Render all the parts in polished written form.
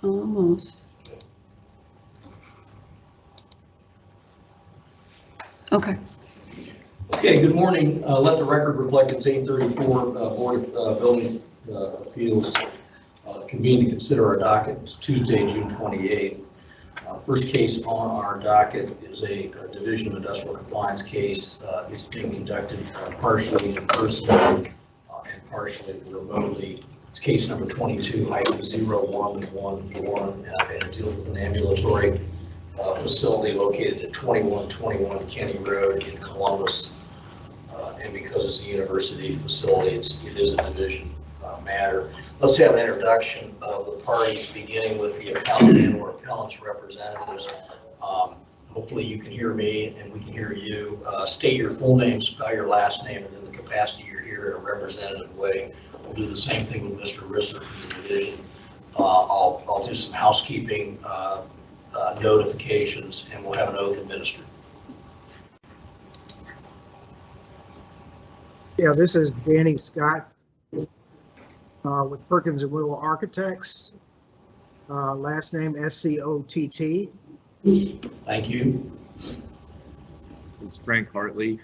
Almost. Okay. Okay, good morning. Let the record reflect it's 8:34. Board of Building Appeals convened to consider our docket. It's Tuesday, June 28th. First case on our docket is a Division of Industrial Compliance case. It's being conducted partially in person and partially remotely. It's case number 22-0114, and it deals with an ambulatory facility located at 2121 Kenny Road in Columbus. And because it's a university facility, it is a division matter. Let's have an introduction of the parties, beginning with the appellant and or appellant's representatives. Hopefully you can hear me and we can hear you. State your full name, spell your last name, and then the capacity you're here in a representative way. We'll do the same thing with Mr. Risser from the division. I'll do some housekeeping notifications, and we'll have an oath administered. Yeah, this is Danny Scott with Perkins & Will Architects. Last name S-C-O-T-T. Thank you. This is Frank Hartley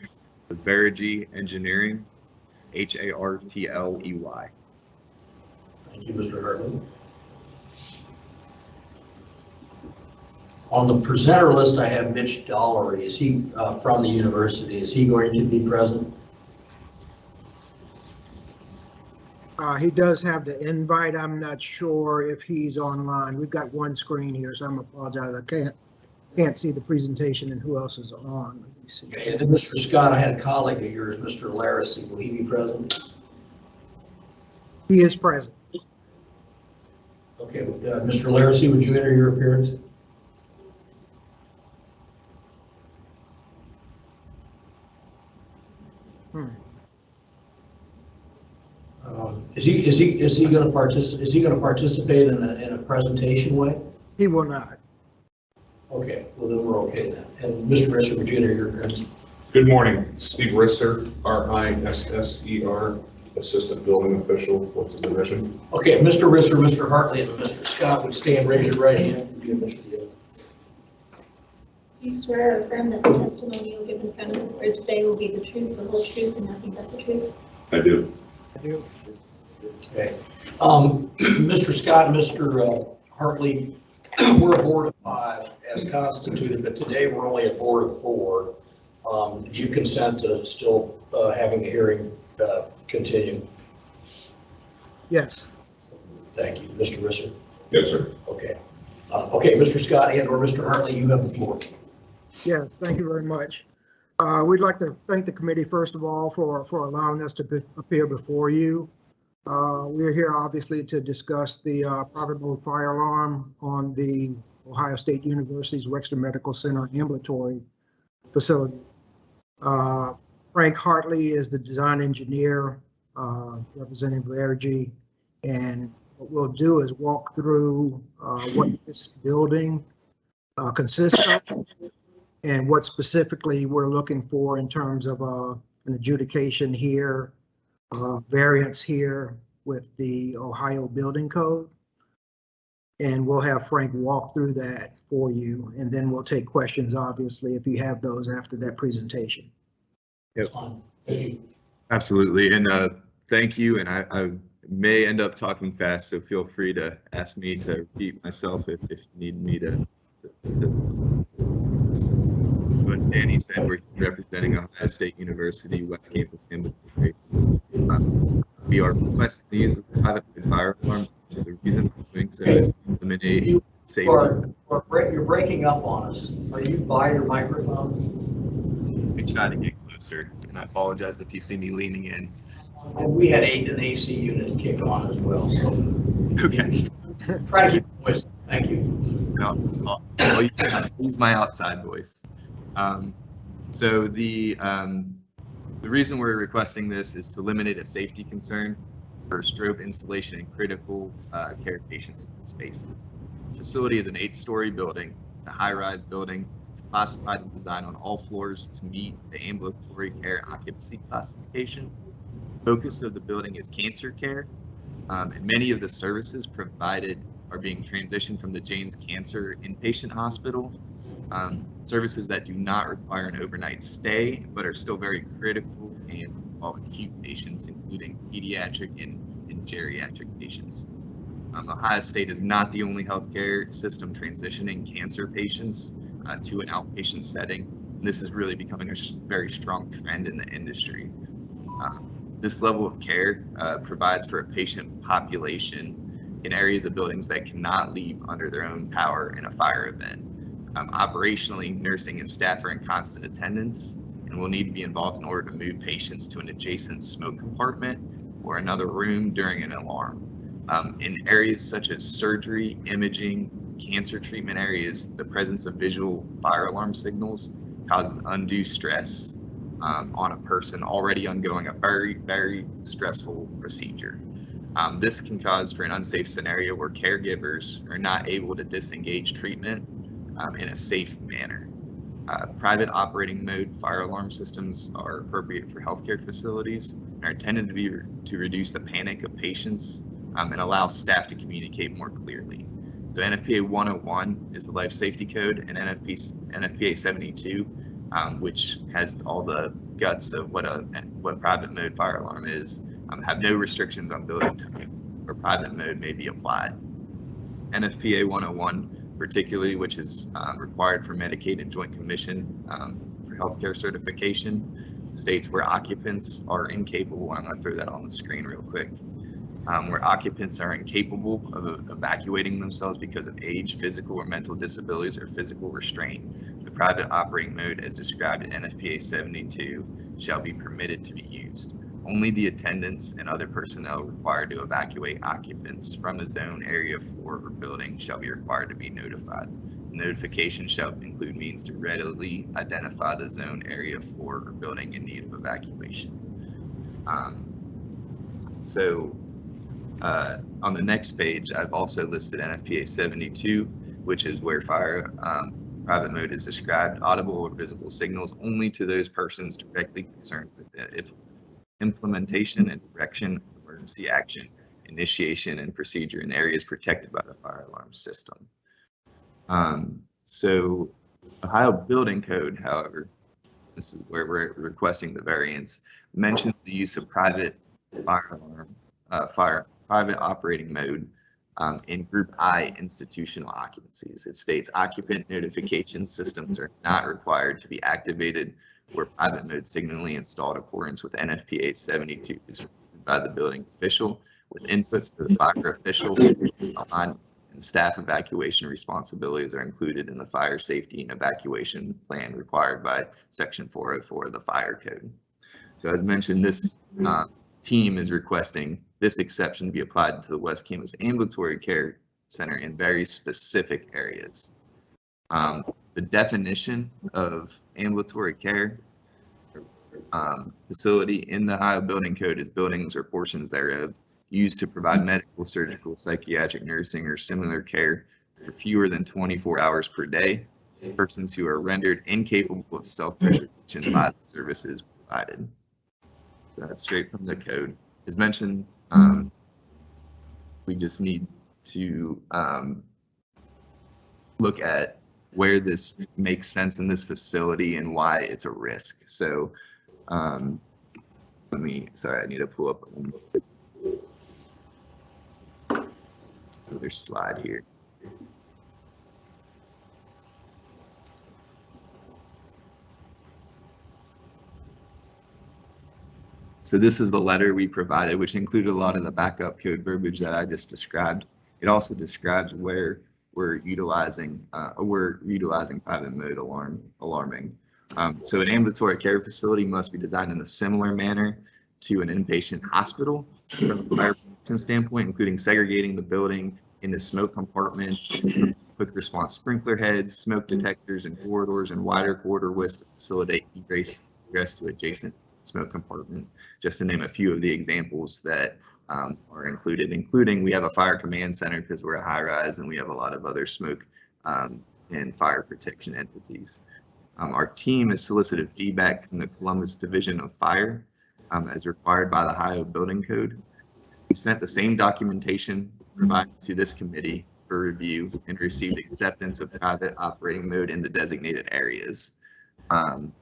with Verigy Engineering, H-A-R-T-L-E-Y. Thank you, Mr. Hartley. On the presenter list, I have Mitch Dollery. Is he from the university? Is he going to be present? He does have the invite. I'm not sure if he's online. We've got one screen here, so I'm apologize. I can't see the presentation and who else is on. Let me see. Okay, and then Mr. Scott, I had a colleague of yours, Mr. Larissy. Will he be present? He is present. Okay, Mr. Larissy, would you enter your appearance? Is he going to participate in a presentation way? He will not. Okay, well then we're okay then. And Mr. Risser, would you enter your appearance? Good morning, Steve Risser, R-I-S-S-E-R, Assistant Building Official with the division. Okay, Mr. Risser, Mr. Hartley, and Mr. Scott would stand, raise your right hand, and give Mr. the oath. Do you swear or affirm that the testimony you'll give in front of the board today will be the truth, the whole truth, and nothing but the truth? I do. I do. Okay. Mr. Scott and Mr. Hartley, we're a board of 5 as constituted, but today we're only a board of 4. Do you consent to still having the hearing continue? Yes. Thank you. Mr. Risser? Yes, sir. Okay. Okay, Mr. Scott and or Mr. Hartley, you have the floor. Yes, thank you very much. We'd like to thank the committee, first of all, for allowing us to appear before you. We're here obviously to discuss the private mode fire alarm on the Ohio State University's Wexner Medical Center ambulatory facility. Frank Hartley is the design engineer representing Verigy, and what we'll do is walk through what this building consists of and what specifically we're looking for in terms of an adjudication here, variance here with the Ohio Building Code. And we'll have Frank walk through that for you, and then we'll take questions, obviously, if you have those after that presentation. Yep. Thank you. Absolutely, and thank you. And I may end up talking fast, so feel free to ask me to repeat myself if you need me to. What Danny said, we're representing Ohio State University West Campus Ambulatory. We are requesting the use of the private fire alarm. The reason for doing so is to eliminate safety. You're breaking up on us. Are you by your microphone? We try to get closer, and I apologize if you see me leaning in. And we had an AC unit kick on as well. So Okay. Try to keep the voice. Thank you. No, I'll use my outside voice. So the reason we're requesting this is to eliminate a safety concern for strobe installation in critical care patient spaces. The facility is an 8-story building. It's a high-rise building. It's classified and designed on all floors to meet the ambulatory care occupancy classification. The focus of the building is cancer care, and many of the services provided are being transitioned from the Janes Cancer Inpatient Hospital. Services that do not require an overnight stay, but are still very critical and all acute patients, including pediatric and geriatric patients. Ohio State is not the only healthcare system transitioning cancer patients to an outpatient setting. This is really becoming a very strong trend in the industry. This level of care provides for a patient population in areas of buildings that cannot leave under their own power in a fire event. Operationally, nursing and staff are in constant attendance and will need to be involved in order to move patients to an adjacent smoke compartment or another room during an alarm. In areas such as surgery, imaging, cancer treatment areas, the presence of visual fire alarm signals causes undue stress on a person already undergoing a very, very stressful procedure. This can cause for an unsafe scenario where caregivers are not able to disengage treatment in a safe manner. Private operating mode fire alarm systems are appropriate for healthcare facilities and are intended to reduce the panic of patients and allow staff to communicate more clearly. So NFPA 101 is the life safety code, and NFPA 72, which has all the guts of what private mode fire alarm is, have no restrictions on building type or private mode may be applied. NFPA 101 particularly, which is required for Medicaid and Joint Commission for healthcare certification, states where occupants are incapable, I'm going to throw that on the screen real quick, where occupants are incapable of evacuating themselves because of age, physical or mental disabilities, or physical restraint. The private operating mode as described in NFPA 72 shall be permitted to be used. Only the attendants and other personnel required to evacuate occupants from the zone, area 4, or building shall be required to be notified. Notification shall include means to readily identify the zone, area 4, or building in need of evacuation. On the next page, I've also listed NFPA 72, which is where private mode is described. Audible or visible signals only to those persons directly concerned with the implementation and direction of emergency action, initiation, and procedure in areas protected by the fire alarm system. So Ohio Building Code, however, this is where we're requesting the variance, mentions the use of private private operating mode in Group I institutional occupancies. It states occupant notification systems are not required to be activated where private mode signaling installed in accordance with NFPA 72 is by the building official with input for the fire official, and staff evacuation responsibilities are included in the fire safety and evacuation plan required by Section 404 of the Fire Code. So as mentioned, this team is requesting this exception be applied to the West Campus Ambulatory Care Center in very specific areas. The definition of ambulatory care facility in the Ohio Building Code is buildings or portions thereof used to provide medical, surgical, psychiatric, nursing, or similar care for fewer than 24 hours per day. Persons who are rendered incapable of self-preservation by the services provided. That's straight from the code. As mentioned, we just need to look at where this makes sense in this facility and why it's a risk. So sorry, I need to pull up another slide here. So this is the letter we provided, which included a lot of the backup code verbiage that I just described. It also describes where we're utilizing private mode alarming. So an ambulatory care facility must be designed in a similar manner to an inpatient hospital from a fire protection standpoint, including segregating the building into smoke compartments, quick response sprinkler heads, smoke detectors and corridors, and wider corridor widths to facilitate egress to adjacent smoke compartment, just to name a few of the examples that are included, including we have a fire command center because we're a high rise and we have a lot of other smoke and fire protection entities. Our team has solicited feedback from the Columbus Division of Fire as required by the Ohio Building Code. We sent the same documentation provided to this committee for review and received acceptance of private operating mode in the designated areas.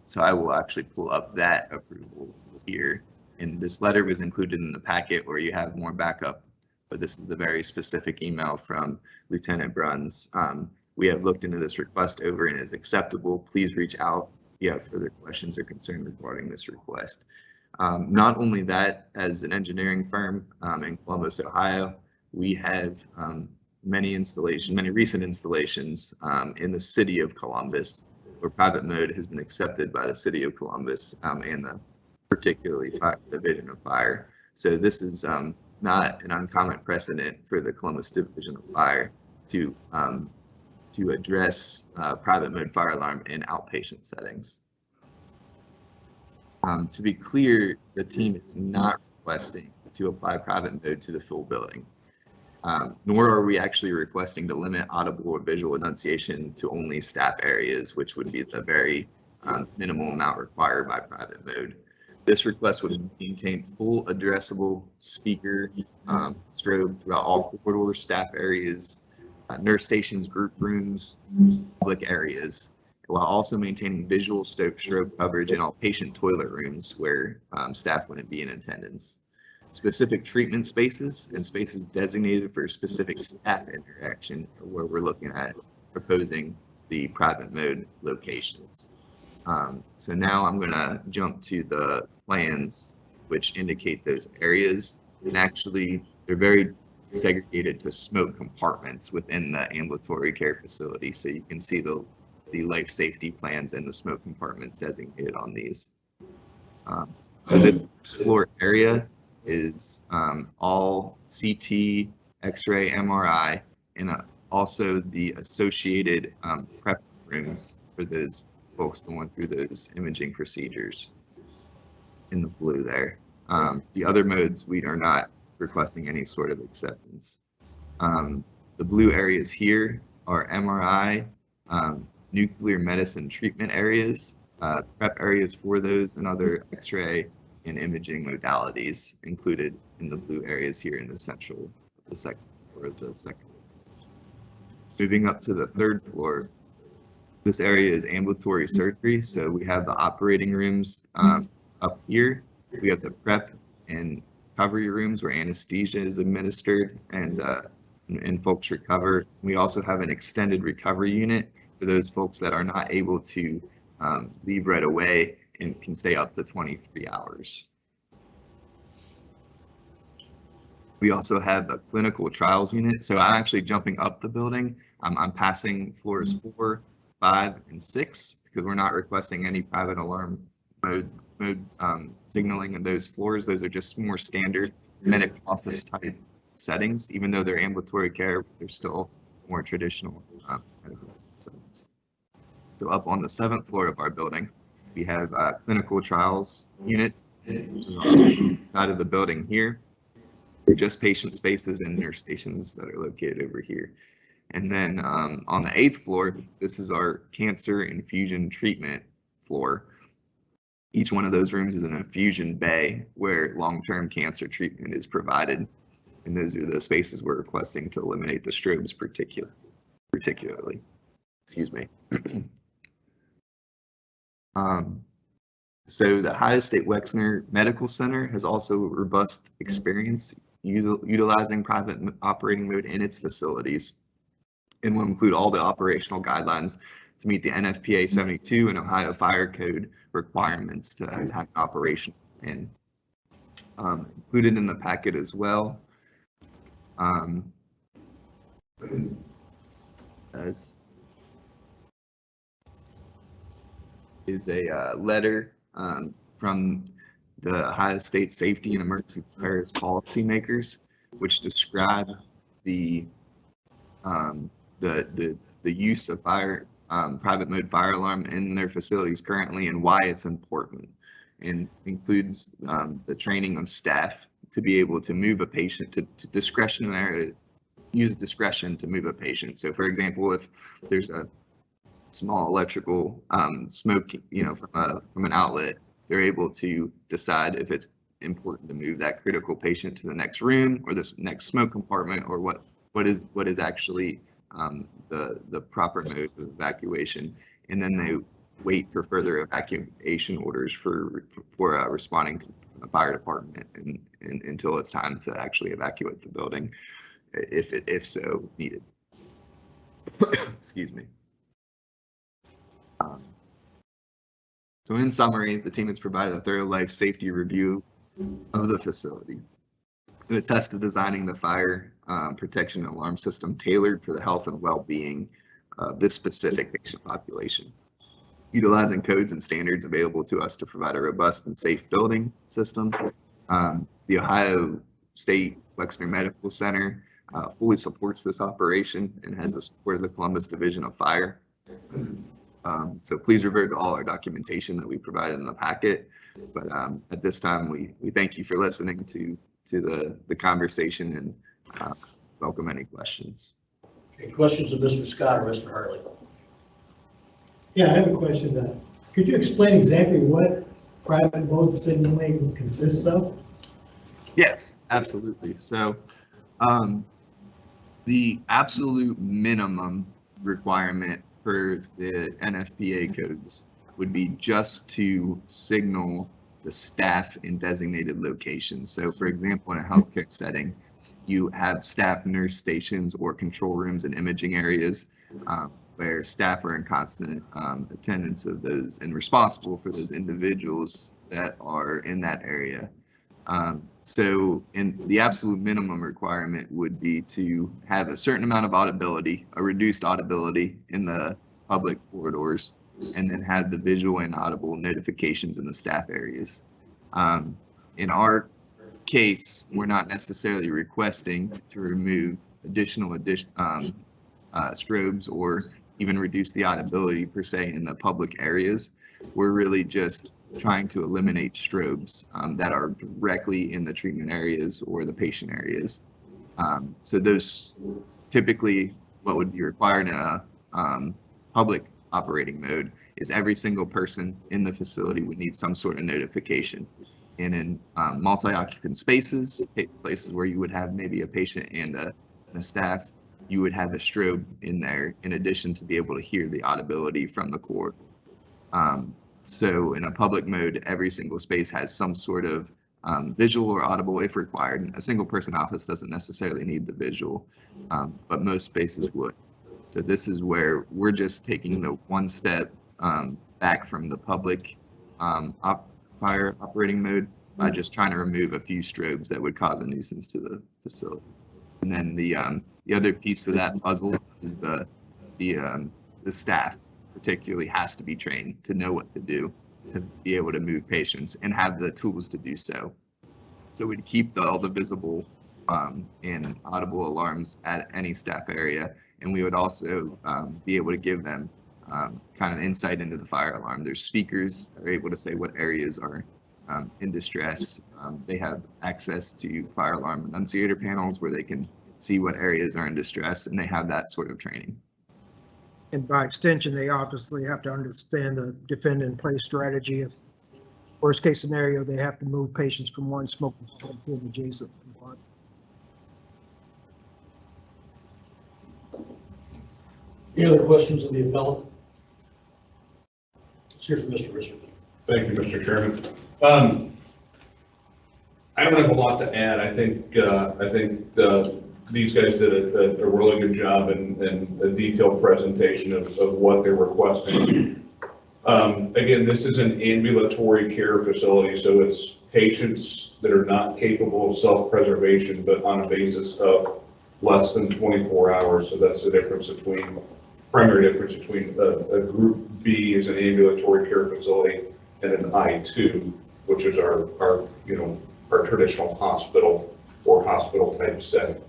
So I will actually pull up that approval here. And this letter was included in the packet where you have more backup, but this is the very specific email from Lieutenant Bruns. We have looked into this request over and is acceptable. Please reach out if you have further questions or concerns regarding this request. Not only that, as an engineering firm in Columbus, Ohio, we have many recent installations in the city of Columbus, where private mode has been accepted by the city of Columbus and the particularly Division of Fire. So this is not an uncommon precedent for the Columbus Division of Fire to address private mode fire alarm in outpatient settings. To be clear, the team is not requesting to apply private mode to the full building, nor are we actually requesting to limit audible or visual enunciation to only staff areas, which would be the very minimal amount required by private mode. This request would maintain full addressable speaker strobe throughout all corridors, staff areas, nurse stations, group rooms, public areas, while also maintaining visual strobe coverage in all patient toilet rooms where staff wouldn't be in attendance. Specific treatment spaces and spaces designated for specific staff interaction are where we're looking at proposing the private mode locations. So now I'm going to jump to the plans which indicate those areas, and actually they're very segregated to smoke compartments within the ambulatory care facility. So you can see the life safety plans and the smoke compartments designated on these. So this floor area is all CT, X-ray, MRI, and also the associated prep rooms for those folks going through those imaging procedures in the blue there. The other modes, we are not requesting any sort of acceptance. The blue areas here are MRI, nuclear medicine treatment areas, prep areas for those, and other X-ray and imaging modalities included in the blue areas here in the central, the second floor. Moving up to the third floor, this area is ambulatory surgery. So we have the operating rooms up here. We have the prep and recovery rooms where anesthesia is administered and folks recover. We also have an extended recovery unit for those folks that are not able to leave right away and can stay up to 23 hours. We also have a clinical trials unit. So I'm actually jumping up the building. I'm passing floors 4, 5, and 6 because we're not requesting any private alarm mode signaling in those floors. Those are just more standard medical office type settings. Even though they're ambulatory care, they're still more traditional medical settings. So up on the 7th floor of our building, we have a clinical trials unit, which is on the side of the building here. They're just patient spaces and nurse stations that are located over here. And then on the 8th floor, this is our cancer infusion treatment floor. Each one of those rooms is an infusion bay where long-term cancer treatment is provided. And those are the spaces we're requesting to eliminate the strobes particularly. Excuse me. So the Ohio State Wexner Medical Center has also robust experience utilizing private operating mode in its facilities and will include all the operational guidelines to meet the NFPA 72 and Ohio Fire Code requirements to have operation in. Included in the packet as well is a letter from the Ohio State Safety and Emergency Preparedness policymakers, which describe the use of private mode fire alarm in their facilities currently and why it's important, and includes the training of staff to be able to move a patient to use discretion to move a patient. So for example, if there's a small electrical smoke, from an outlet, they're able to decide if it's important to move that critical patient to the next room or this next smoke compartment or what what is actually the proper mode of evacuation, and then they wait for further evacuation orders for responding to the fire department and until it's time to actually evacuate the building, if so needed. Excuse me. So in summary, the team has provided a thorough life safety review of the facility. It attests to designing the fire protection and alarm system tailored for the health and well-being of this specific patient population, utilizing codes and standards available to us to provide a robust and safe building system. The Ohio State Wexner Medical Center fully supports this operation and has the support of the Columbus Division of Fire. So please revert to all our documentation that we provided in the packet. But at this time, we thank you for listening to the conversation and welcome any questions. Okay, questions of Mr. Scott or Mr. Hartley? Yeah, I have a question. Could you explain exactly what private mode signaling consists of? Yes, absolutely. So the absolute minimum requirement for the NFPA codes would be just to signal the staff in designated locations. So for example, in a healthcare setting, you have staff nurse stations or control rooms and imaging areas where staff are in constant attendance of those and responsible for those individuals that are in that area. So in the absolute minimum requirement would be to have a certain amount of audibility, a reduced audibility in the public corridors, and then have the visual and audible notifications in the staff areas. In our case, we're not necessarily requesting to remove additional strobes or even reduce the audibility per se in the public areas. We're really just trying to eliminate strobes that are directly in the treatment areas or the patient areas. So those typically what would be required in a public operating mode is every single person in the facility would need some sort of notification. And in multi-occupant spaces, places where you would have maybe a patient and a staff, you would have a strobe in there in addition to be able to hear the audibility from the cord. So in a public mode, every single space has some sort of visual or audible if required. A single person office doesn't necessarily need the visual, but most spaces would. So this is where we're just taking the one step back from the public fire operating mode by just trying to remove a few strobes that would cause a nuisance to the facility. And then the other piece of that puzzle is the staff particularly has to be trained to know what to do to be able to move patients and have the tools to do so. So we'd keep all the visible and audible alarms at any staff area, and we would also be able to give them kind of insight into the fire alarm. There's speakers that are able to say what areas are in distress. They have access to fire alarm annunciator panels where they can see what areas are in distress, and they have that sort of training. And by extension, they obviously have to understand the defend in place strategy. If worst case scenario, they have to move patients from one smoking compartment to an adjacent compartment. Any other questions of the appellant? Let's hear from Mr. Rister. Thank you, Mr. Chairman. I don't have a lot to add. I think these guys did a really good job and a detailed presentation of what they're requesting. Again, this is an ambulatory care facility, so it's patients that are not capable of self-preservation, but on a basis of less than 24 hours. So that's the primary difference between a group B is an ambulatory care facility and an I2, which is our traditional hospital or hospital type setting.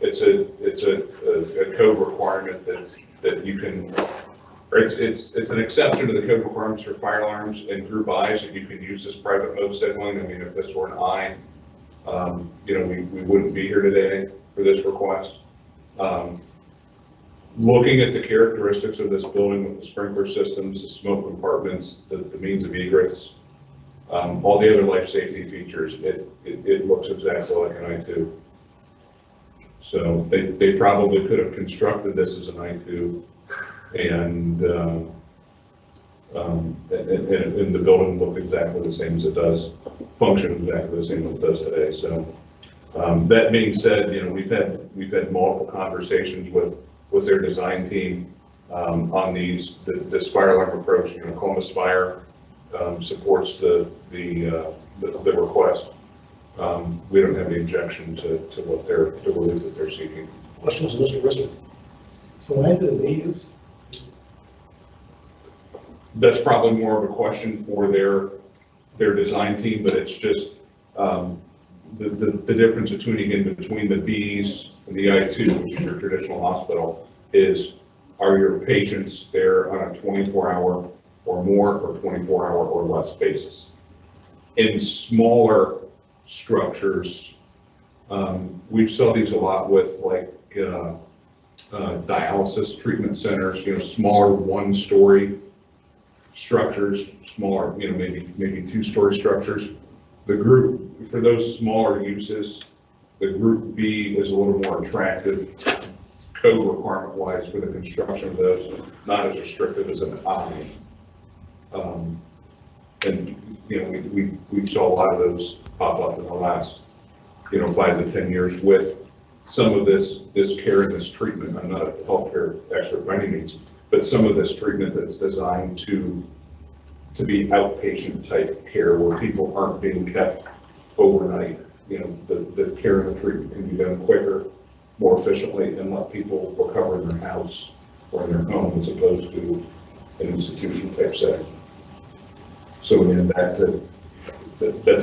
It's a code requirement that you can, or it's an exception to the code requirements for fire alarms and group I's that you can use this private mode signaling. I mean, if this were an I, we wouldn't be here today for this request. Looking at the characteristics of this building with the sprinkler systems, the smoke compartments, the means of egress, all the other life safety features, it looks exactly like an I2. So they probably could have constructed this as an I2 and the building looked exactly the same as it does, function exactly the same as it does today. So that being said, you know, we've had multiple conversations with their design team on the spiral arm approach. You know, Columbus Fire supports the request. We don't have any objection to what the relief that they're seeking. Questions, Mr. Risser? So why is it a B use? That's probably more of a question for their design team, but it's just the difference between the Bs and the I2, which is your traditional hospital, is are your patients there on a 24-hour or more or 24-hour or less basis? In smaller structures, we saw these a lot with like dialysis treatment centers, you know, smaller one-story structures, smaller, you know, maybe two-story structures. The group, for those smaller uses, the group B is a little more attractive code requirement wise for the construction of those, not as restrictive as an I. And, you know, we saw a lot of those pop up in the last, you know, 5 to 10 years with some of this care and this treatment. I'm not a healthcare expert by any means, but some of this treatment that's designed to be outpatient type care where people aren't being kept overnight. You know, the care and the treatment can be done quicker, more efficiently, and let people recover in their house or in their home as opposed to an institution type setting. So again, that's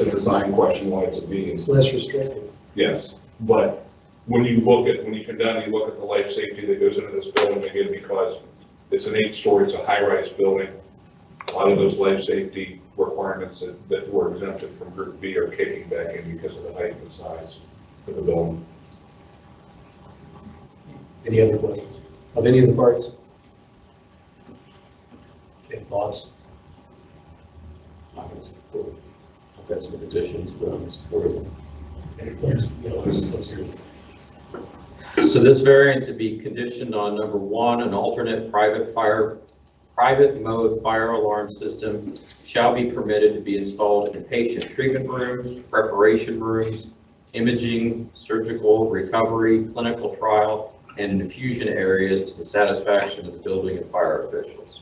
a design question why it's a B. It's less restrictive. Yes, but when you come down and you look at the life safety that goes into this building, again, because it's an 8-story, it's a high-rise building, a lot of those life safety requirements that were exempted from Group B are kicking back in because of the height and size of the building. Any other questions of any of the parties? Okay, thoughts? I've got some additions, but I'm supportive. Okay, yeah, let's hear it. So this variance would be conditioned on number 1, an alternate private mode fire alarm system shall be permitted to be installed in patient treatment rooms, preparation rooms, imaging, surgical, recovery, clinical trial, and infusion areas to the satisfaction of the building and fire officials.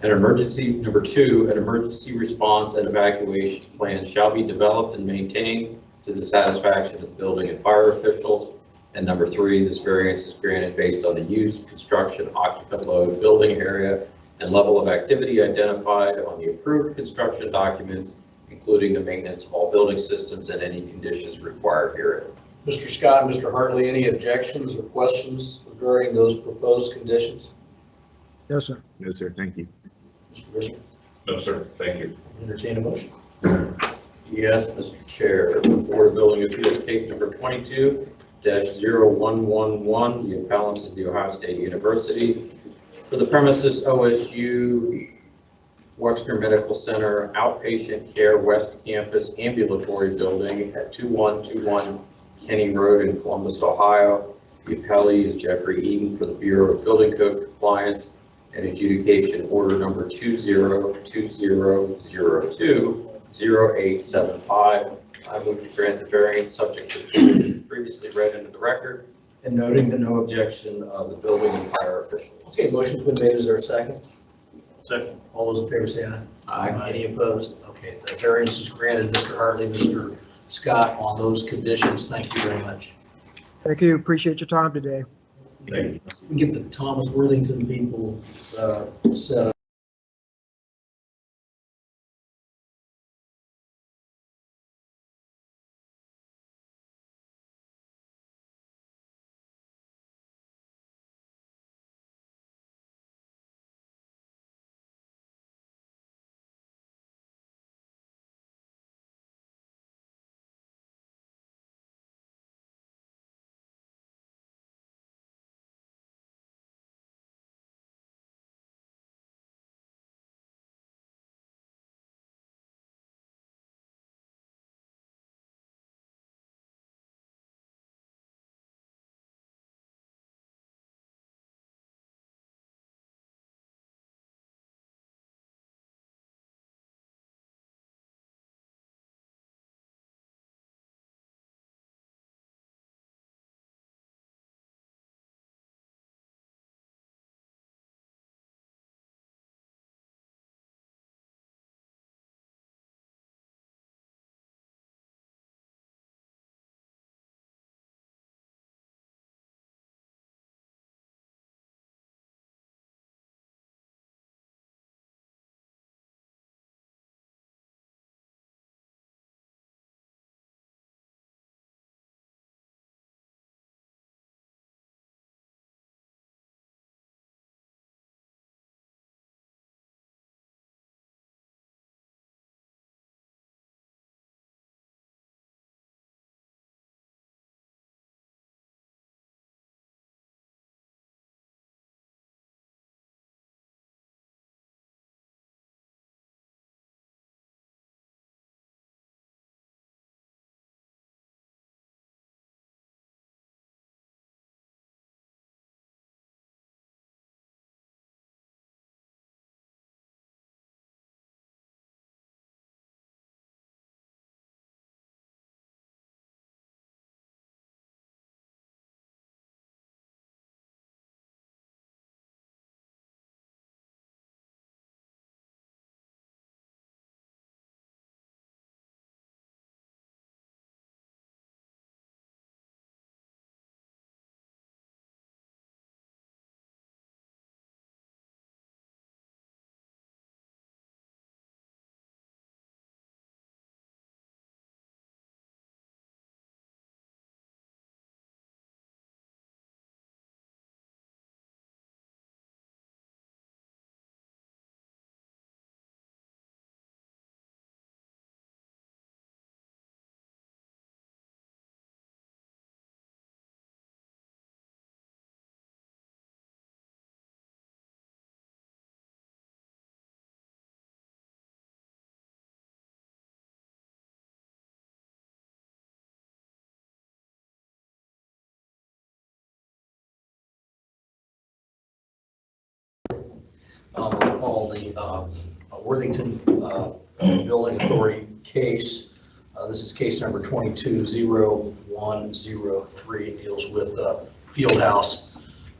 Number 2, an emergency response and evacuation plan shall be developed and maintained to the satisfaction of the building and fire officials. And number 3, this variance is granted based on the use, construction, occupant load, building area, and level of activity identified on the approved construction documents, including the maintenance of all building systems and any conditions required herein. Mr. Scott and Mr. Hartley, any objections or questions regarding those proposed conditions? Yes, sir. No, sir, thank you. Mr. Risser, No, sir, thank you. entertain a motion. Yes, Mr. Chair. Board of Building Appeals case number 22-0111. The appellant is the Ohio State University. For the premises OSU Wexner Medical Center Outpatient Care West Campus Ambulatory Building at 2121 Kenny Road in Columbus, Ohio. The appellee is Jeffrey Eaton for the Bureau of Building Code Compliance and Adjudication Order number 2020020875. I move to grant the variance subject to the conditions previously read into the record and noting that no objection of the building and fire officials. Okay, motion's been made. Is there a second? Second. All those in favor say aye. Aye. Any opposed? Okay, the variance is granted. Mr. Hartley, Mr. Scott, on those conditions, thank you very much. Thank you. Appreciate your time today. We give the Thomas Worthington people set up. Recall the Worthington Building Authority case. This is case number 220103. It deals with Fieldhouse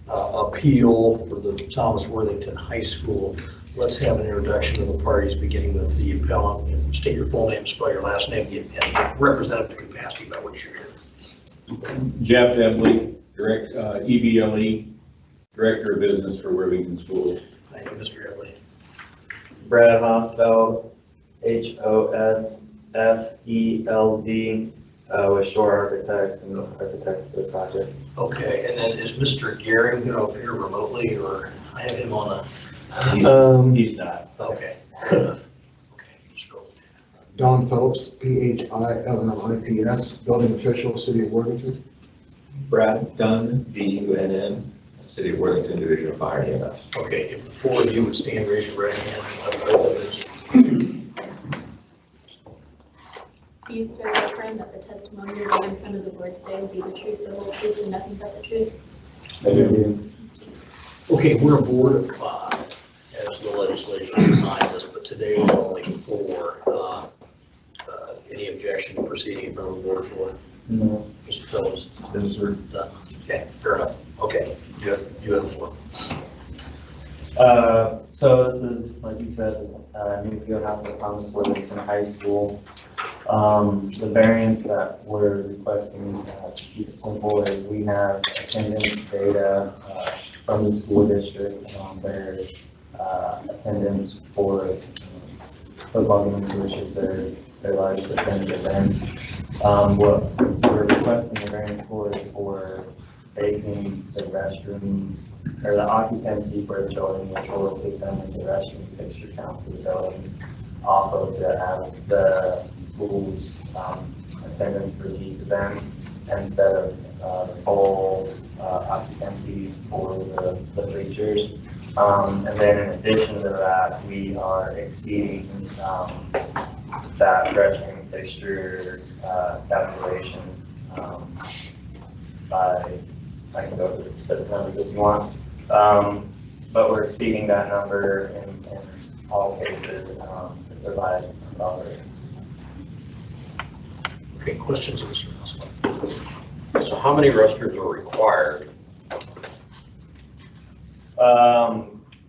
appeal for the Thomas Worthington High School. Let's have an introduction of the parties, beginning with the appellant. State your full name, spell your last name, and representative capacity by which you're here. Jeff Ebley, EBLE, Director of Business for Worthington School. Thank you, Mr. Everly. Brad Hosfeld, HOSFELD, with Shore Architects and architects for the project. Okay, and then is Mr. Gehring going to appear remotely, or I have him on the? He's not. Okay. Okay, just go. Don Phillips, PHILLIPS, Building Official, City of Worthington. Brad Dunn, DUNN, City of Worthington Division of Fire and EMS. Okay, if the four of you would stand, raise your right hand. Do you swear or affirm that the testimony you're giving in front of the board today will be the truth, the whole truth, and nothing but the truth? I do. Okay, we're a board of 5, as the legislation designed us, but today we're only 4. Any objection to proceeding in front of the board of 4? No. Mr. Phillips? Yes, sir. Okay, fair enough. Okay, you have the floor. So this is, like you said, new Fieldhouse at Thomas Worthington High School. The variance that we're requesting, to keep it simple, is we have attendance data from the school district on their attendance for football games, which is their largest attended events. What we're requesting the variance for is for facing the restroom, or the occupancy for the building, which will take them into the restroom fixture count for the building off of the school's attendance for these events, instead of full occupancy for the bleachers. And then in addition to that, we are exceeding that restroom fixture calculation by, I can go to the specific numbers if you want, but we're exceeding that number in all cases to provide coverage. Okay, questions of Mr. Houseman? So how many restrooms are required?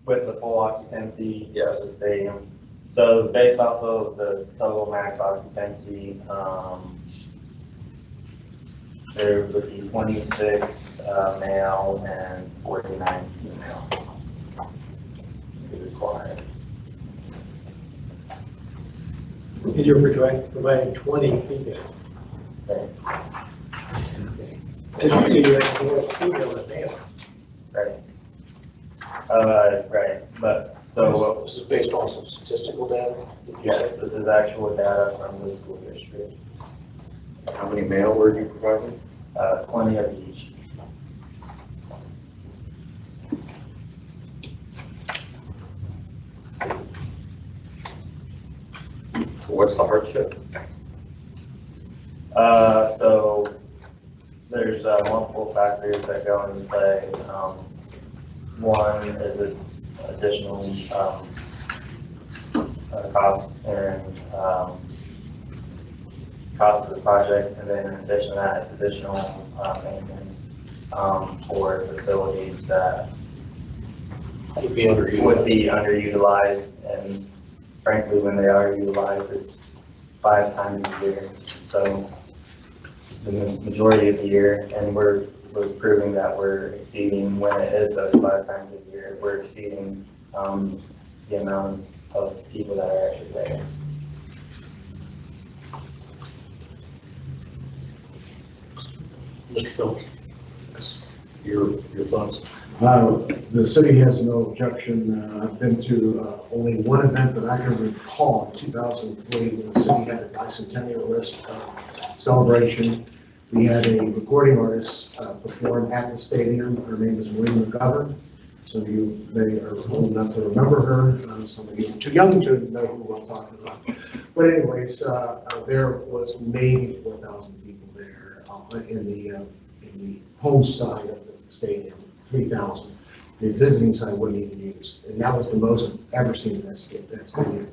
With the full occupancy, yes, the stadium. So based off of the total max occupancy, there would be 26 male and 49 female required. And you're providing 20 female. Okay. And usually you have more female than male. Right. Right, but so This is based on some statistical data? yes, this is actual data from the school district. How many male were you providing? 20 of each. What's the hardship? So there's multiple factors that go into play. One is its additional cost and cost of the project, and then in addition to that, it's additional maintenance for facilities that Would be underutilized. would be underutilized, and frankly, when they are utilized, it's 5 times a year. So the majority of the year, and we're proving that we're exceeding, when it is those 5 times a year, we're exceeding the amount of people that are actually there. Mr. Phillips? Your thoughts? The city has no objection. I've been to only one event that I can recall in 2003 when the city had a bicentennial celebration. We had a recording artist perform at the stadium. Her name is Marie McGovern. Some of you may are old enough to remember her. Some of you are too young to know who I'm talking about. But anyways, there was maybe 4,000 people there in the home side of the stadium, 3,000. the visiting side wouldn't even use. And that was the most I've ever seen in that stadium.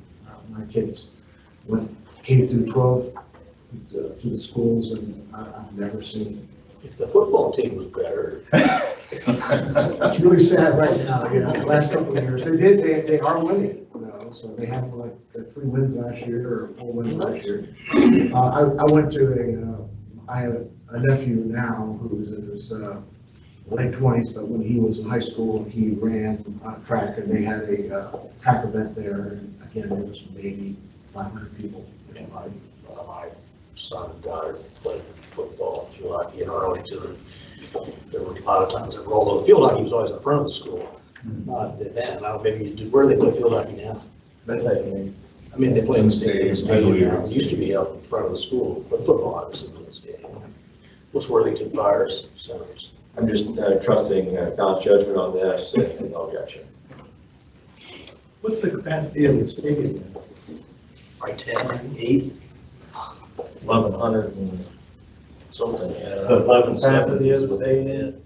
My kids went K through 12 to the schools, and I've never seen. If the football team was better. It's really sad right now, you know, the last couple of years. They are winning, you know, so they have like 3 wins last year or 4 wins last year. I went to I have a nephew now who's in his late 20s, but when he was in high school, he ran track, and they had a track event there. And again, there was maybe 500 people. My son and daughter played football, field hockey in Arlington. There were a lot of times that rolled. Field hockey was always in front of the school. Not then. Now maybe you do. Where do they play field hockey now? I mean, they play in the stadium. It used to be out in front of the school, but football obviously in the stadium. What's Worthington Fire's centers? I'm just trusting God's judgment on this and no objection. What's the capacity of the stadium? By 10, 8, 1,100 and something. The capacity of the stadium,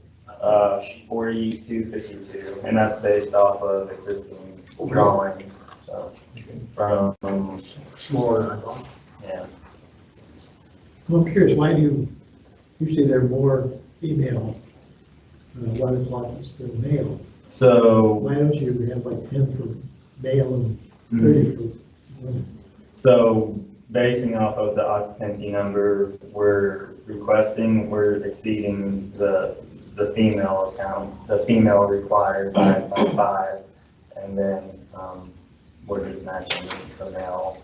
4252, and that's based off of existing drawings, so, from, Smaller than I thought. yeah. Well, I'm curious, why do you say there are more female water closets than male? So, Why don't you have like 10 for male and 30 for women? so basing off of the occupancy number we're requesting, we're exceeding the female account, the female required by 5, and then we're just matching the male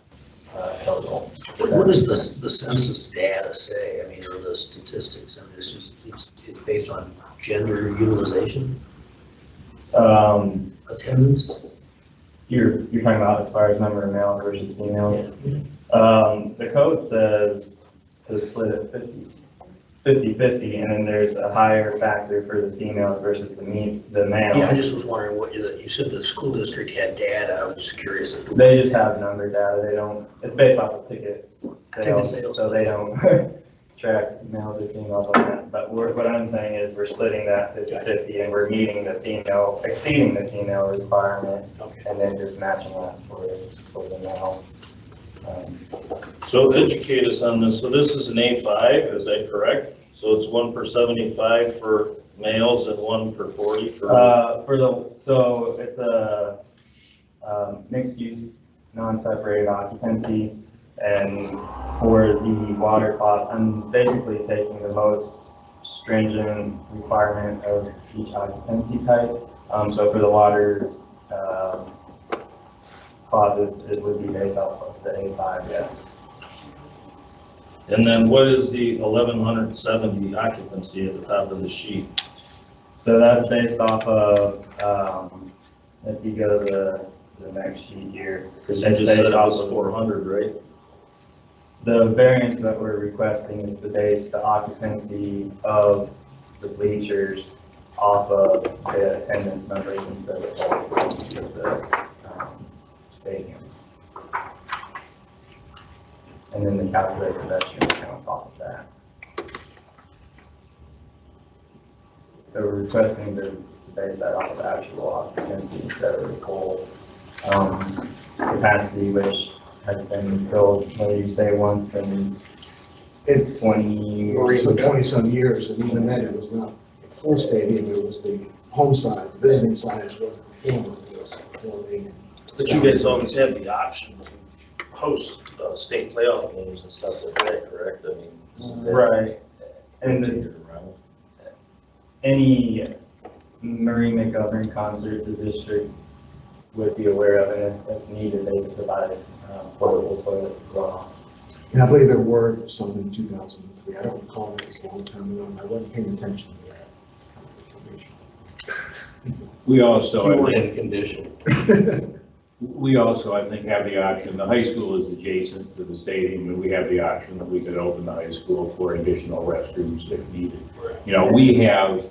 total. What does the census data say? I mean, or the statistics? I mean, it's based on gender utilization, attendance. You're talking about as far as number of males versus females? Yeah. The code says to split it 50-50, and then there's a higher factor for the females versus the male. Yeah, I just was wondering what you said the school district had data. I was just curious. They just have number data. They don't, it's based off of ticket Ticket sales, sales. so they don't track males or females on that. But what I'm saying is we're splitting that 50-50, and we're meeting the female, exceeding the female requirement, Okay. and then just matching that for the male. So educate us on this. So this is an A5, is that correct? So it's 1 per 75 for males and 1 per 40 for. So it's a mixed use, non-separated occupancy, and for the water closet, I'm basically taking the most stringent requirement of each occupancy type. So for the water closets, it would be based off of the A5, yes. And then what is the 1,170 occupancy at the top of the sheet? So that's based off of, if you go to the next sheet here. Because you just said it was 400, right? The variance that we're requesting is to base the occupancy of the bleachers off of the attendance numbers instead of the occupancy of the stadium. And then the calculated pedestrian counts off of that. So we're requesting to base that off of actual occupancy instead of the full capacity, which has been filled, whether you say once in 20 Or years. even 20-some years, and even then, it was not a full stadium, it was the home side, the visiting side is what the former was. But you guys always have the option to host state playoff games and stuff like that, correct? I mean, isn't that Right. And rotated around? any Marine McGovern concert the district would be aware of, and if needed, they would provide portable toilets as well. And I believe there were some in 2003, I don't recall, it was a long time ago, I wasn't paying attention to that information. We also, You I were think, in condition. we also, I think, have the option, the high school is adjacent to the stadium, and we have the option that we could open the high school for additional restrooms if needed. You know, we have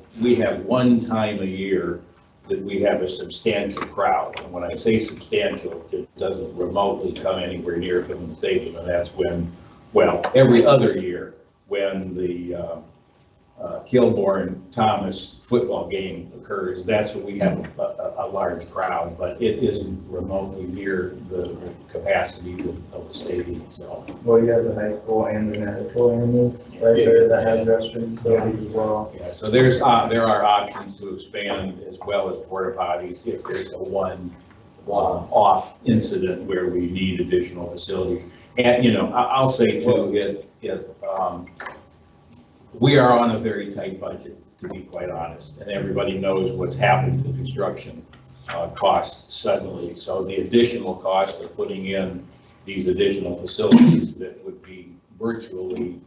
one time a year that we have a substantial crowd, and when I say substantial, it doesn't remotely come anywhere near from the stadium, and that's when, well, every other year, when the Kilborn Thomas football game occurs, that's what we have a large crowd, but it isn't remotely near the capacity of the stadium itself. Well, you have the high school and the medical areas right there that has restroom facilities as well. Yeah, so there are options to expand as well as porta potties if there's a one-off incident where we need additional facilities. And, you know, I'll say too, we are on a very tight budget, to be quite honest, and everybody knows what's happened to construction costs suddenly. So the additional cost of putting in these additional facilities that would be virtually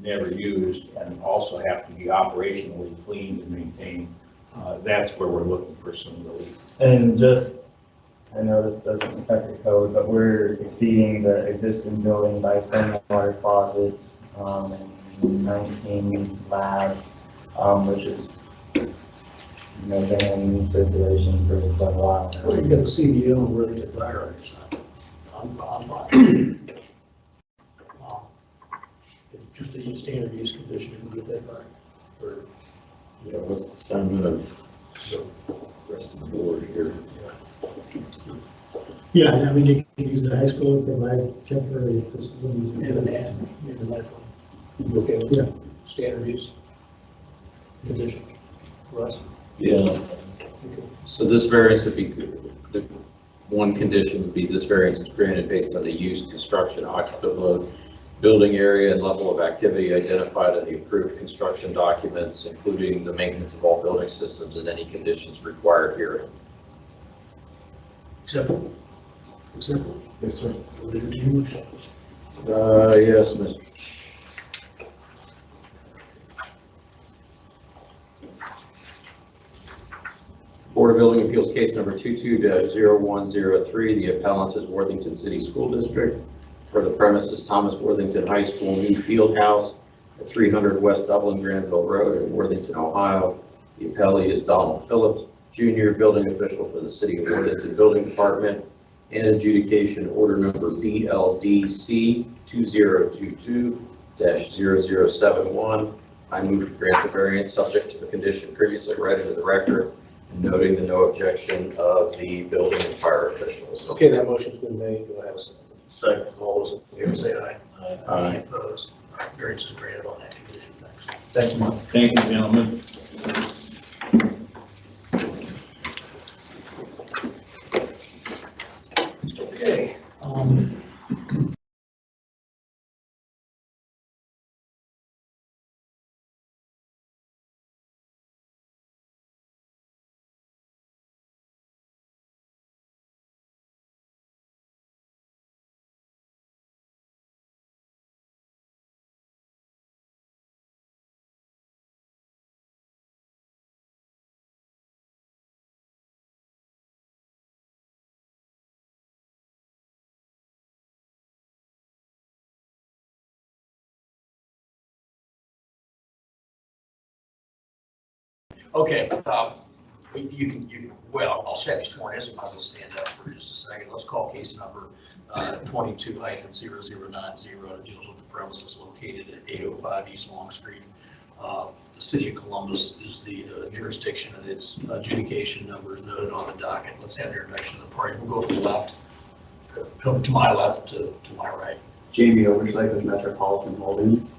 never used and also have to be operationally cleaned and maintained, that's where we're looking for some relief. And just, I know this doesn't affect the code, but we're exceeding the existing building by 10 water closets, and 19 labs, which is, you know, been in circulation for quite a while now. Well, you got a CDO and really good fire on your side. I'm fine. Just a standard use condition, you can get that back. Or, Yeah, what's the sentiment of the rest of the board here? Yeah, I mean, you can use the high school to provide temporary facilities. and an ad, in the life one. You okay with that? Standard use condition. Russ? Yeah. Okay. So this variance would be, the one condition would be this variance is granted based on the use, construction, occupant load, building area, and level of activity identified in the approved construction documents, including the maintenance of all building systems and any conditions required here. Acceptable? Acceptable? Yes, sir. We'll leave it to you. Yes, Mr. Board of Building Appeals case number 22-0103. The appellant is Worthington City School District for the premises Thomas Worthington High School new field house at 300 West Dublin Granville Road in Worthington, Ohio. The appellee is Donald Phillips, Jr., building official for the City of Worthington Building Department, and adjudication order number BLDC 2022-0071. I move to grant the variance subject to the condition previously read into the record, and noting the no objection of the building and fire officials. Okay, that motion's been made. Do I have a second? Second. All those in favor say aye. Aye. Any opposed? All right, variance is granted on that condition. Thanks. Thank you. Thank you, gentlemen. Okay. Okay, well, I'll have you sworn in, so might as well stand up for just a second. Let's call case number 22-0090. It deals with the premises located at 805 East Long Street. The City of Columbus is the jurisdiction, and its adjudication number is noted on the docket. Let's have the introduction of the party. We'll go from the left, to my left, to my right. Jamie Overslake with Metropolitan Holdings.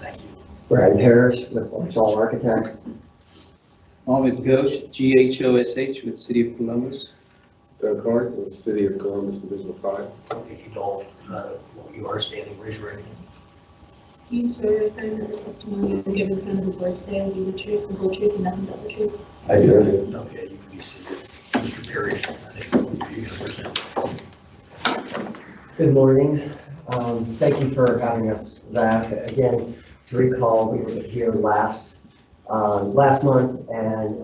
Thank you. Brad Harris with Marshall Architects. Ahmed Ghosh, GHOSH with City of Columbus. Doug Hart with City of Columbus Division 5. Okay, you don't, you are standing, raise your right hand. Do you swear or affirm that the testimony you will give in front of the board today will be the truth, the whole truth, and nothing but the truth? I do. Okay, you can be seated. Mr. Parrish, I think you're going to present. Good morning. Thank you for having us back. Again, to recall, we were here last month, and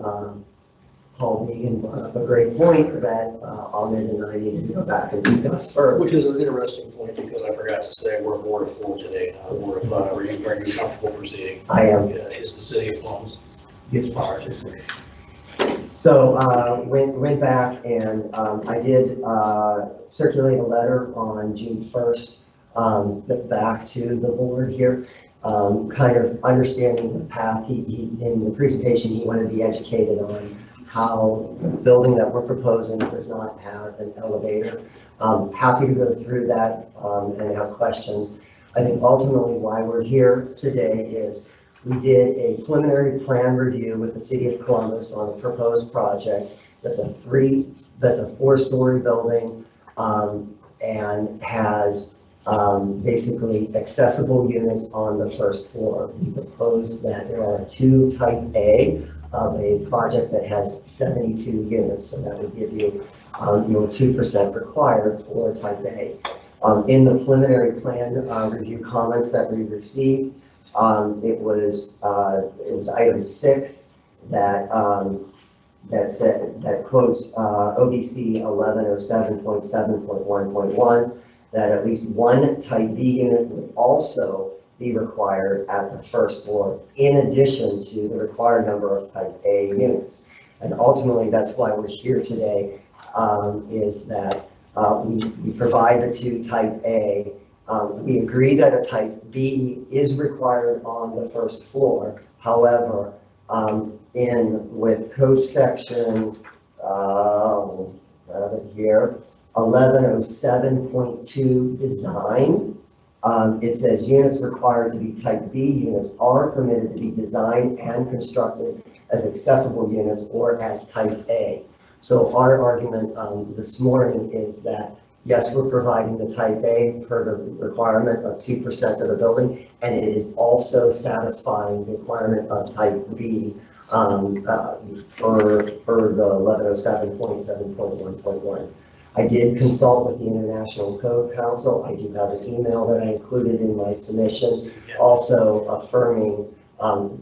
Paul Megan brought up a great point that Ahmed and I needed to go back and discuss further. Which is an interesting point, because I forgot to say we're Board of 4 today, not a Board of 5. Are you comfortable proceeding? I am. Is the City of Columbus? Yes, prior to this. So went back, and I did circulate a letter on June 1st back to the board here. kind of understanding the path. In the presentation, he wanted to be educated on how the building that we're proposing does not have an elevator. Happy to go through that and have questions. I think ultimately why we're here today is we did a preliminary plan review with the City of Columbus on a proposed project. That's a 4-story building and has basically accessible units on the first floor. We propose that there are 2 type A of a project that has 72 units, so that would give you your 2% required for type A. In the preliminary plan review comments that we received, it was item 6 that quotes OBC 1107.7.1.1 that at least 1 type B unit would also be required at the first floor, in addition to the required number of type A units. And ultimately, that's why we're here today, is that we provide the 2 type A. We agree that a type B is required on the first floor. However, with code section here, 1107.2 design, it says units required to be type B units are permitted to be designed and constructed as accessible units or as type A. So our argument this morning is that, yes, we're providing the type A per the requirement of 2% of the building, and it is also satisfying the requirement of type B per the 1107.7.1.1. I did consult with the International Code Council. I do have an email that I included in my submission, also affirming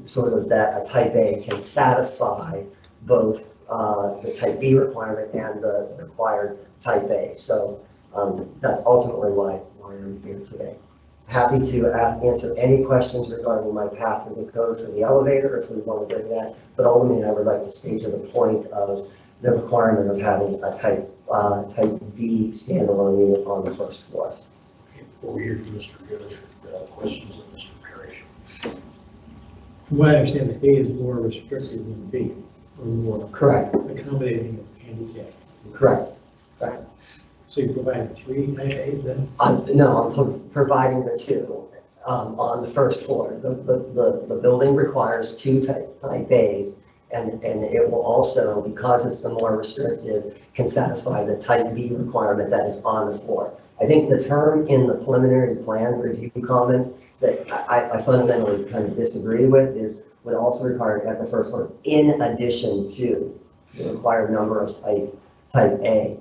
sort of that a type A can satisfy both the type B requirement and the required type A. So that's ultimately why I'm here today. Happy to answer any questions regarding my path to the code for the elevator if we want to bring that. But ultimately, I would like to stay to the point of the requirement of having a type B standalone unit on the first floor. Okay, before we hear from Mr. Good, questions of Mr. Parrish. From what I understand, the A is more restrictive than B, or more Correct. accommodating of handicap. Correct. So you provide 3 type A's then? No, I'm providing the 2 on the first floor. The building requires 2 type A's, and it will also, because it's the more restrictive, can satisfy the type B requirement that is on the floor. I think the term in the preliminary plan review comments that I fundamentally kind of disagree with is would also require at the first floor, in addition to the required number of type A.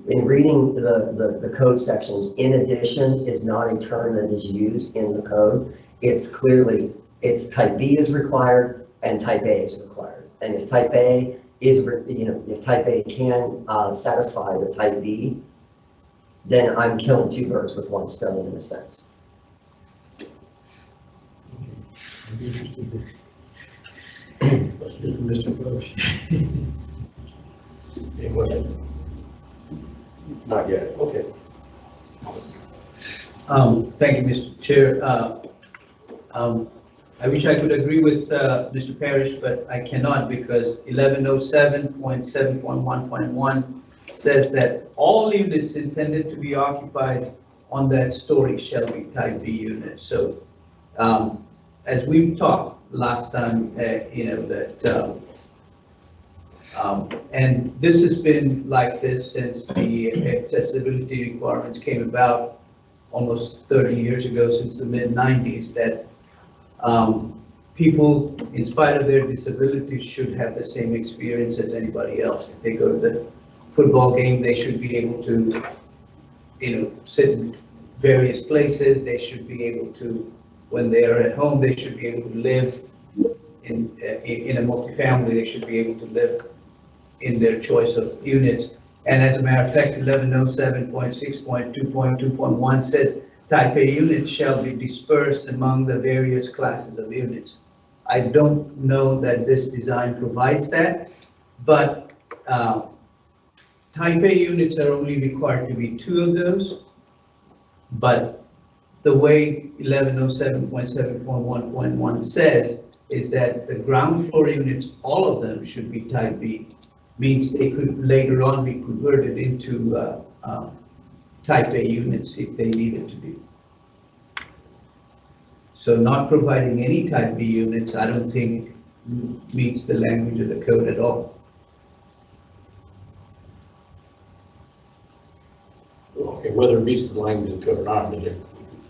In reading the code sections, in addition is not a term that is used in the code. It's clearly, it's type B is required and type A is required. And if type A is, if type A can satisfy the type B, then I'm killing 2 birds with 1 stone in a sense. I'm interested in Mr. Bush. Any questions? Not yet. Okay. Thank you, Mr. Chair. I wish I could agree with Mr. Parrish, but I cannot because 1107.7.1.1 says that all units intended to be occupied on that story shall be type B units. So as we talked last time, and this has been like this since the accessibility requirements came about almost 30 years ago, since the mid-90s, that people, in spite of their disabilities, should have the same experience as anybody else. If they go to the football game, they should be able to, sit in various places. They should be able to, when they are at home, they should be able to live in a multifamily. They should be able to live in their choice of units. And as a matter of fact, 1107.6.2.2.1 says type A units shall be dispersed among the various classes of units. I don't know that this design provides that, but type A units are only required to be 2 of those, but the way 1107.7.1.1 says is that the ground floor units, all of them should be type B. Means they could later on be converted into type A units if they needed to be. So not providing any type B units, I don't think meets the language of the code at all. Okay, whether it meets the language of the code or not, but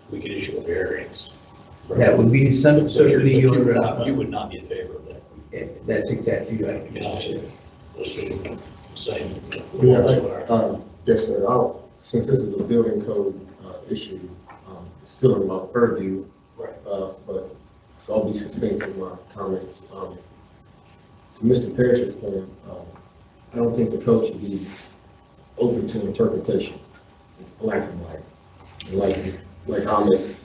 we could issue a variance. That would be some, certainly But your. you would not be in favor of that. That's exactly right. You know, assume the same. Yes, sir. Since this is a building code issue, it's still in my purview. Right. But so I'll be succinct in my comments. To Mr. Parrish's point, I don't think the code should be open to interpretation. It's black and white. And like Ahmed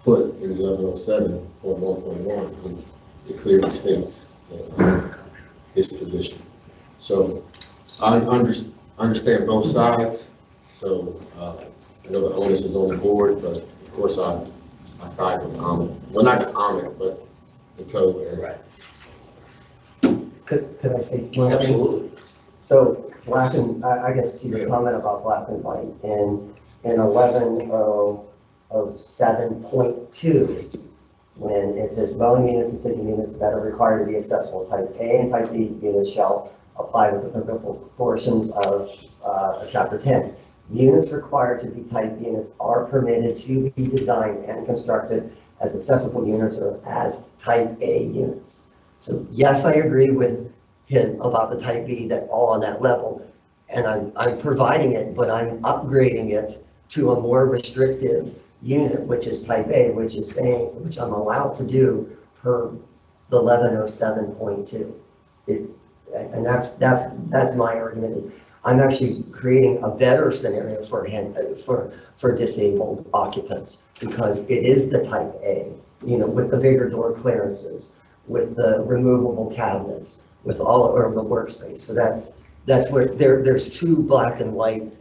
put in 1107.1.1, it clearly states his position. So I understand both sides. So I know the onus is on the board, but of course I side with Ahmed. Well, not just Ahmed, but the code. Right. Could I say one thing? Absolutely. So black and, I guess to your comment about black and white, in 1107.2, when it says dwelling units and sleeping units that are required to be accessible, type A and type B units shall apply with the applicable portions of chapter 10. Units required to be type units are permitted to be designed and constructed as accessible units or as type A units. So yes, I agree with him about the type B, that all on that level, and I'm providing it, but I'm upgrading it to a more restrictive unit, which is type A, which is saying, which I'm allowed to do per the 1107.2. And that's my argument. Is I'm actually creating a better scenario for disabled occupants, because it is the type A, with the bigger door clearances, with the removable cabinets, with all or the workspace. So that's where there's two black and white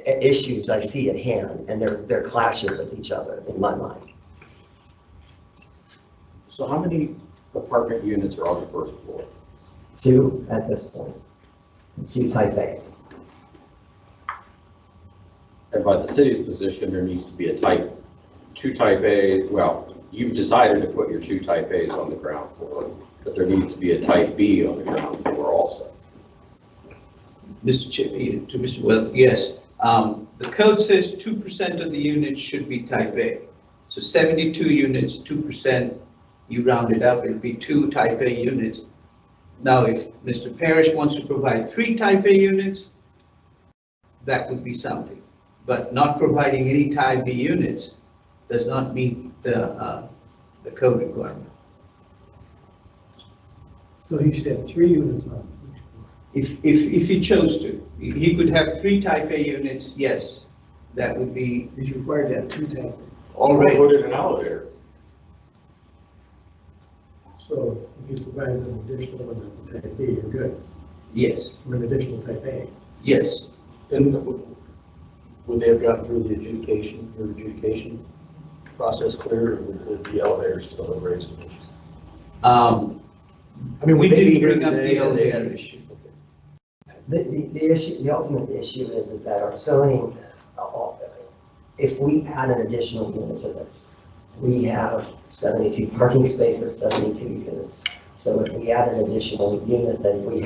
issues I see at hand, and they're clashing with each other in my mind. So how many apartment units are on the first floor? 2 at this point, 2 type A's. And by the city's position, there needs to be a two type A, well, you've decided to put your 2 type A's on the ground floor, but there needs to be a type B on the ground floor also. Mr. Chair, to Mr. Well, yes. The code says 2% of the units should be type A. So 72 units, 2%, you round it up, it'll be 2 type A units. Now, if Mr. Parrish wants to provide 3 type A units, that would be something. But not providing any type B units does not meet the code requirement. So he should have 3 units on. If he chose to, he could have 3 type A units, yes, that would be. He's required to have 2 type A. Already. Put in an elevator. So if he provides an additional one that's a type B, you're good. Yes. Or an additional type A. Yes. And would they have gotten through the adjudication process clear, or would the elevator still have raised an issue? We would they be didn't here bring up today the and they elevator had- issue. The issue, the ultimate issue is that our zoning, if we add an additional unit to this, we have 72 parking spaces, 72 units. So if we add an additional unit, then we're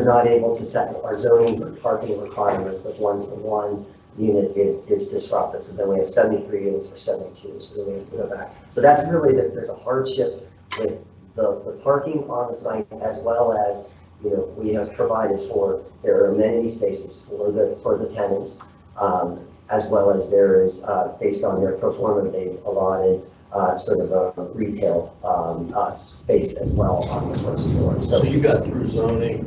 not able to set our zoning parking requirements of 1-for-1 unit is disrupted. So then we have 73 units for 72, so then we have to go back. So that's really, there's a hardship with the parking on the site, as well as, we have provided there are amenity spaces for the tenants, as well as there is, based on their performance, they've allotted sort of a retail space as well on the first floor. So you got through zoning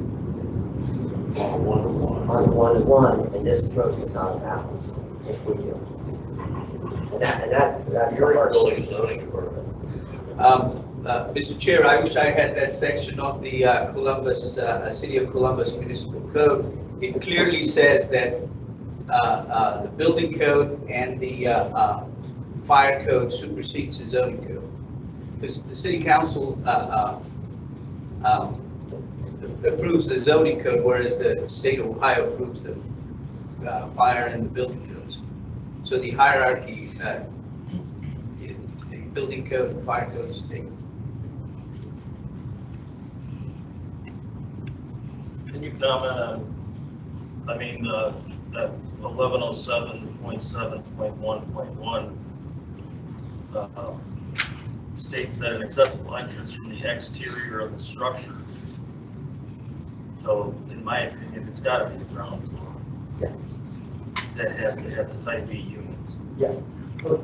on 1-to-1. On 1-to-1, and this throws us out of bounds if we do. And that's the You're hardship. building a zoning department. Mr. Chair, I wish I had that section of the City of Columbus Municipal Code. It clearly says that the building code and the fire code supersedes the zoning code. Because the city council approves the zoning code, whereas the state of Ohio approves the fire and the building codes. So the hierarchy, the building code and fire code is state. Can you comment on, I mean, that 1107.7.1.1 states that an accessible entrance from the exterior of the structure. So in my opinion, it's got to be the ground floor. Yeah. That has to have the type B units. Yeah,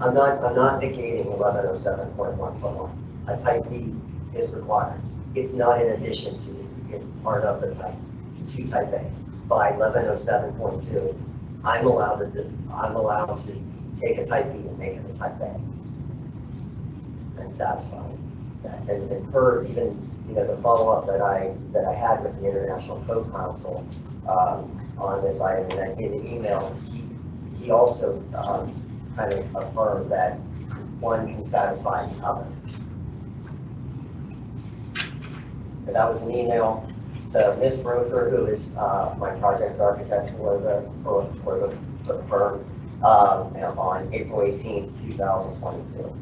I'm not negating 1107.1.1. A type B is required. It's not in addition to, it's part of the type 2 type A. By 1107.2, I'm allowed to take a type B and make it a type A. And satisfy that. And per even, the follow-up that I had with the International Code Council on this item, and I gave an email, he also kind of affirmed that one can satisfy the other. And that was an email to Ms. Rother, who is my project architect for the firm, on April 18th, 2022.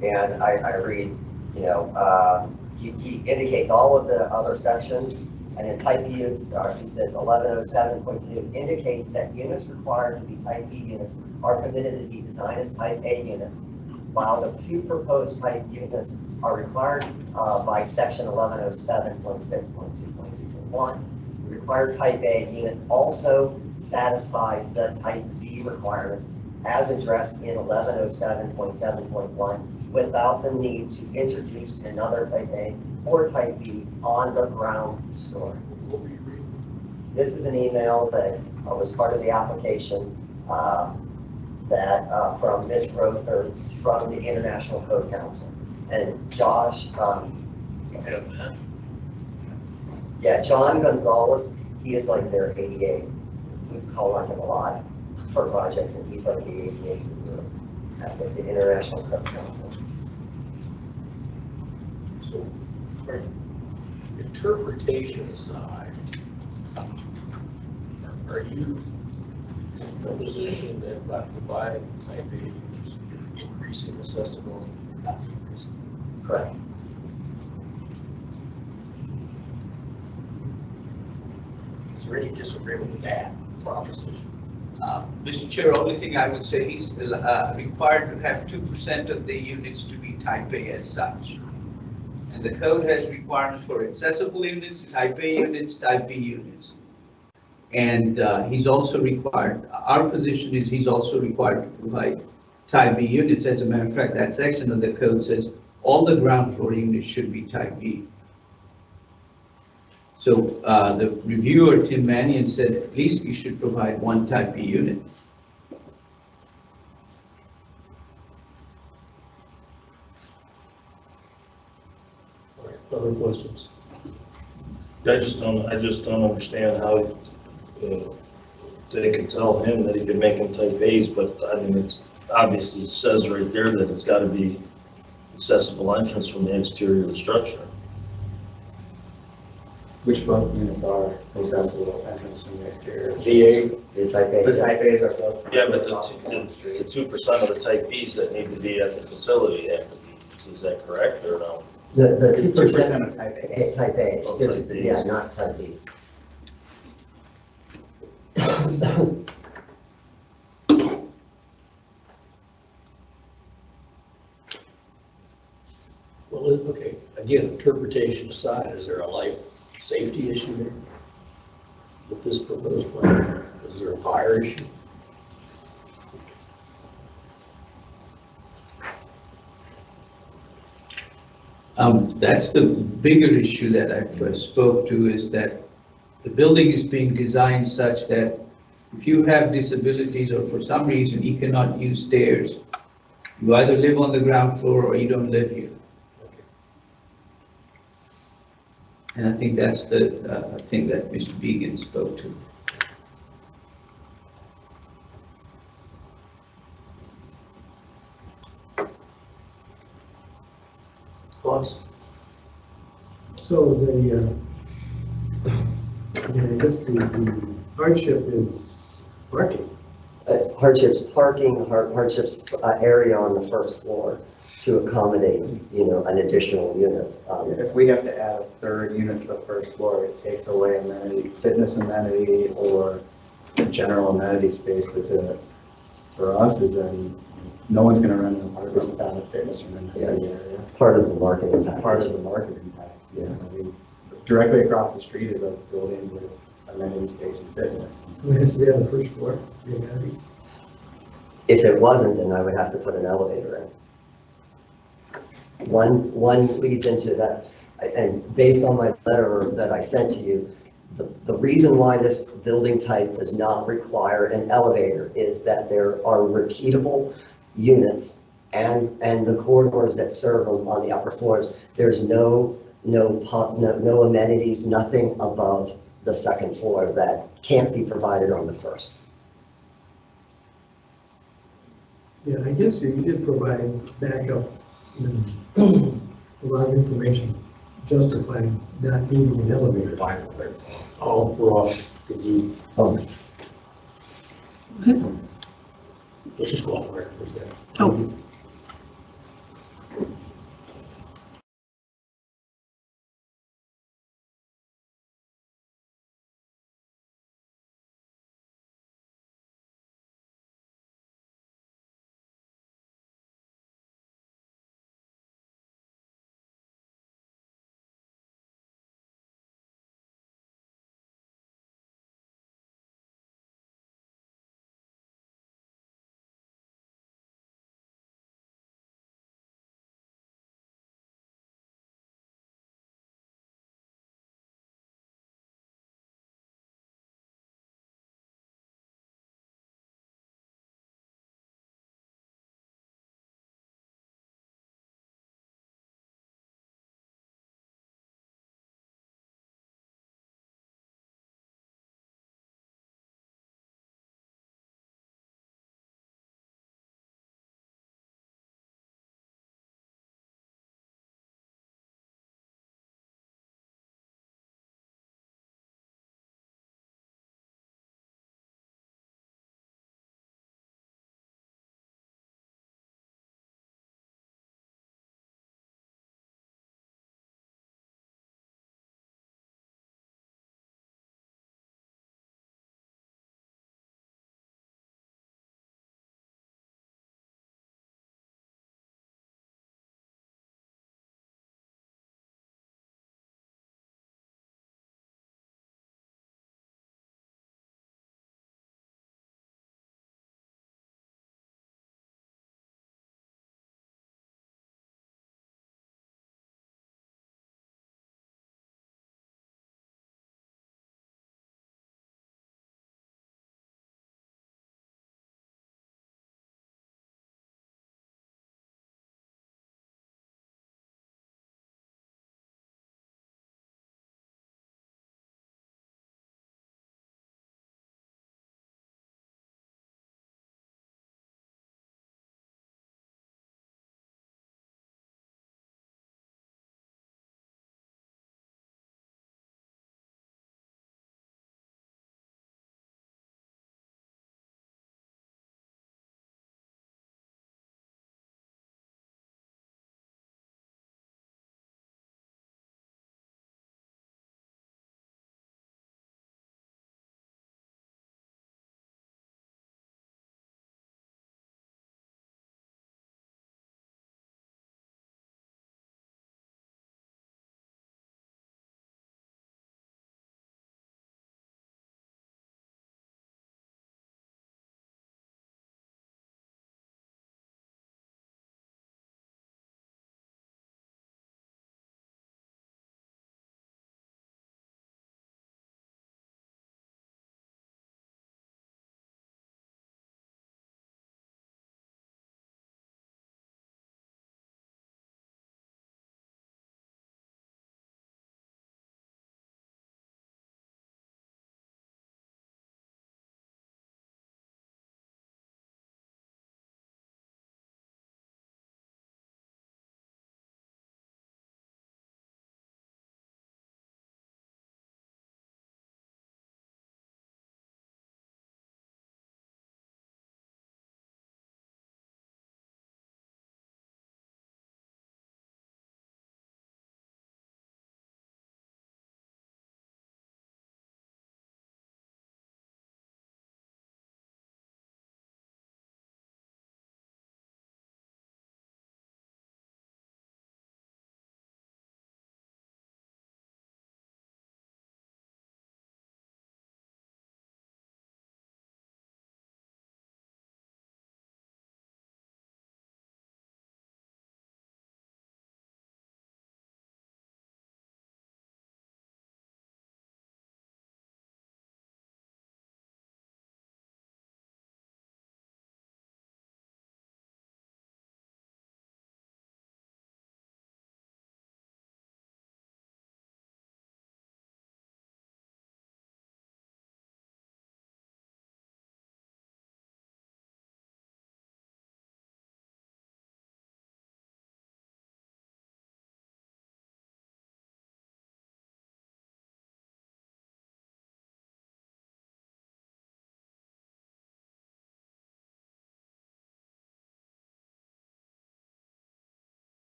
And I read, he indicates all of the other sections, and in type B, he says 1107.2 indicates that units required to be type B units are permitted to be designed as type A units, while the 2 proposed type units are required by section 1107.6.2.2.1. The required type A unit also satisfies the type B requirements as addressed in 1107.7.1 without the need to introduce another type A or type B on the ground floor. This is an email that was part of the application from Ms. Rother from the International Code Council. And Josh, John Gonzalez, he is like their ADA. We call on him a lot for projects, and he's like the ADA at the International Code Council. So, for interpretation aside, are you in the position that by providing type A, you're increasing accessibility, not decreasing? Correct. Is there any disagreement with that proposition? Mr. Chair, only thing I would say, he's required to have 2% of the units to be type A as such. And the code has requirements for accessible units, type A units, type B units. And he's also required, our position is he's also required to provide type B units. As a matter of fact, that section of the code says all the ground floor units should be type B. So the reviewer, Tim Mannion, said at least you should provide 1 type B unit. Other questions? I just don't understand how they can tell him that he can make them type A's, but I mean, it's obviously says right there that it's got to be accessible entrance from the exterior of the structure. Which both units are accessible entrance from the exterior. The type A. The type A's are both. Yeah, but the 2% of the type B's that need to be at the facility have to be, is that correct or no? The 2% of type A. It's type A. Oh, type B's. Yeah, not type B's. Well, okay, again, interpretation aside, is there a life safety issue there with this proposed plan? Is there a fire issue? That's the bigger issue that I first spoke to, is that the building is being designed such that if you have disabilities or for some reason you cannot use stairs, you either live on the ground floor or you don't live here. And I think that's the thing that Mr. Began spoke to. So I guess the hardship is parking. Hardships parking, hardships area on the first floor to accommodate, an additional unit. If we have to add a third unit to the first floor, it takes away amenity, fitness amenity, or general amenity space, because for us is no one's gonna rent an apartment without a fitness or amenity area. Part of the marketing package. Part of the market impact, yeah. I mean, directly across the street is a building with amenity space and fitness. It has to be on the first floor, the amenities. If it wasn't, then I would have to put an elevator in. One leads into that, and based on my letter that I sent to you, the reason why this building type does not require an elevator is that there are repeatable units and the corridors that serve them on the upper floors. There's no amenities, nothing above the second floor that can't be provided on the first. Yeah, I guess you did provide backup, a lot of information justifying not needing an elevator. Oh, Ross, could you, let's just go off the record for a second. Oh.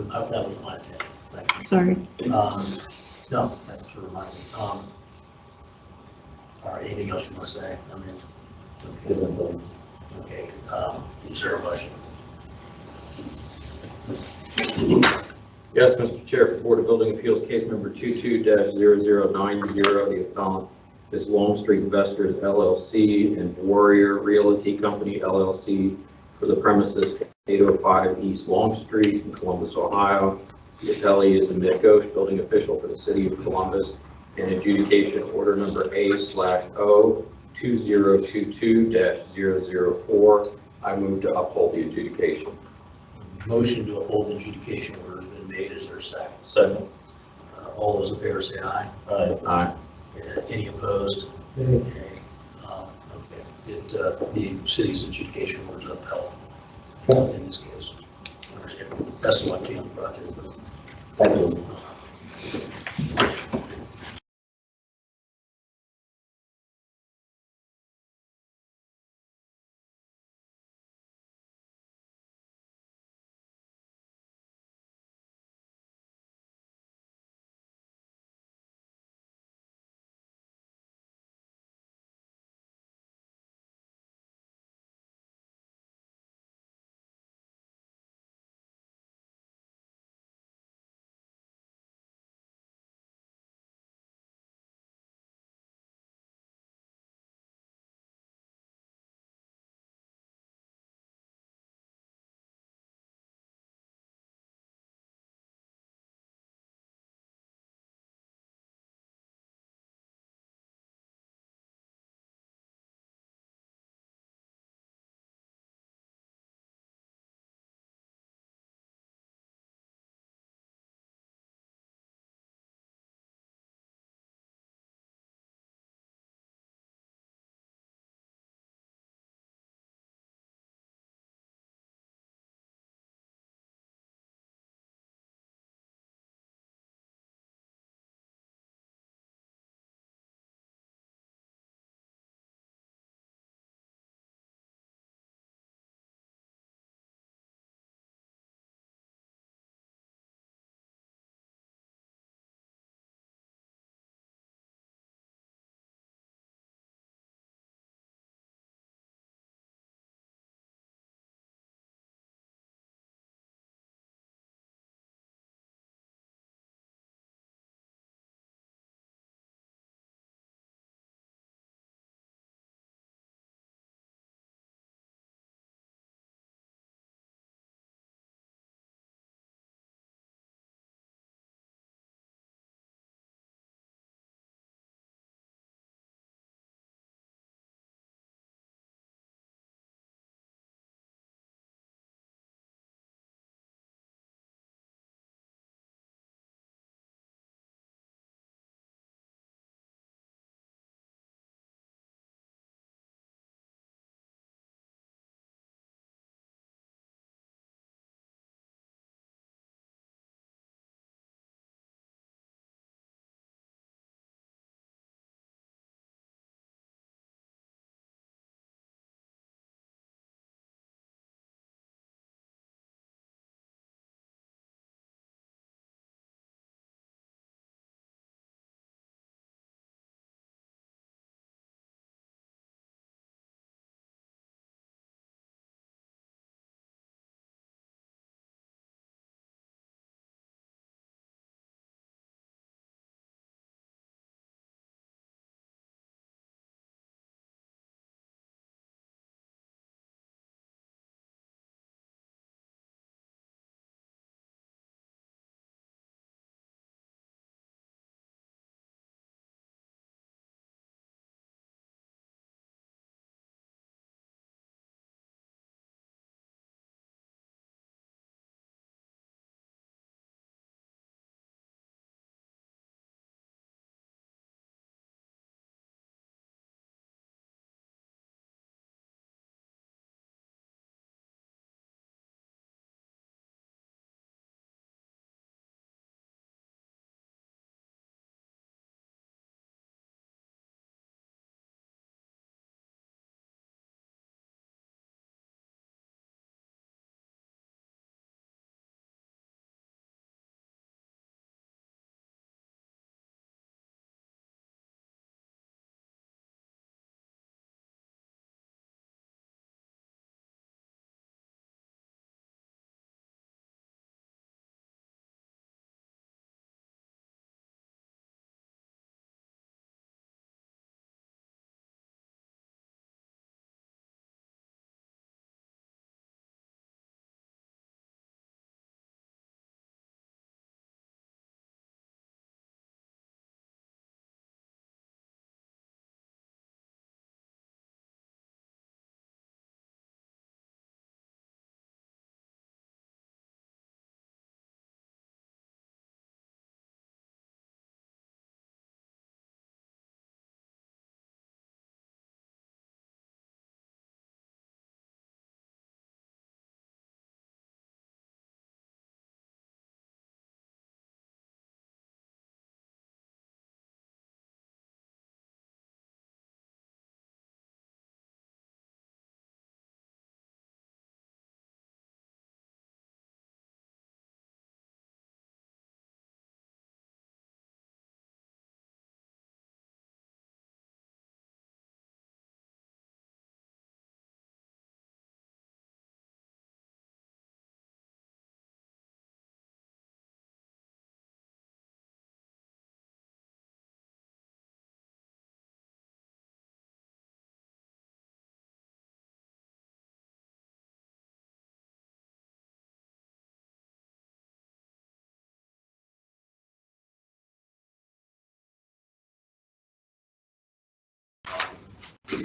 that was my intent. Thank you. Sorry. No, thanks for reminding me. All right, anything else you want to say? I mean, okay, is there a motion? Yes, Mr. Chair, for Board of Building Appeals, case number 22-0090, the appellant is Longstreet Investors LLC and Warrior Realty Company LLC for the premises 805 East Long Street in Columbus, Ohio. The appellee is a mid-ghost building official for the city of Columbus, and adjudication order number A/O 2022-004. I move to uphold the adjudication. Motion to uphold the adjudication order has been made. Is there a second? Second. All those in favor say aye. Aye. Aye. Any opposed? Nay. Okay. The city's adjudication order is upheld in this case. Understand. That's the one key on the project. Thank you.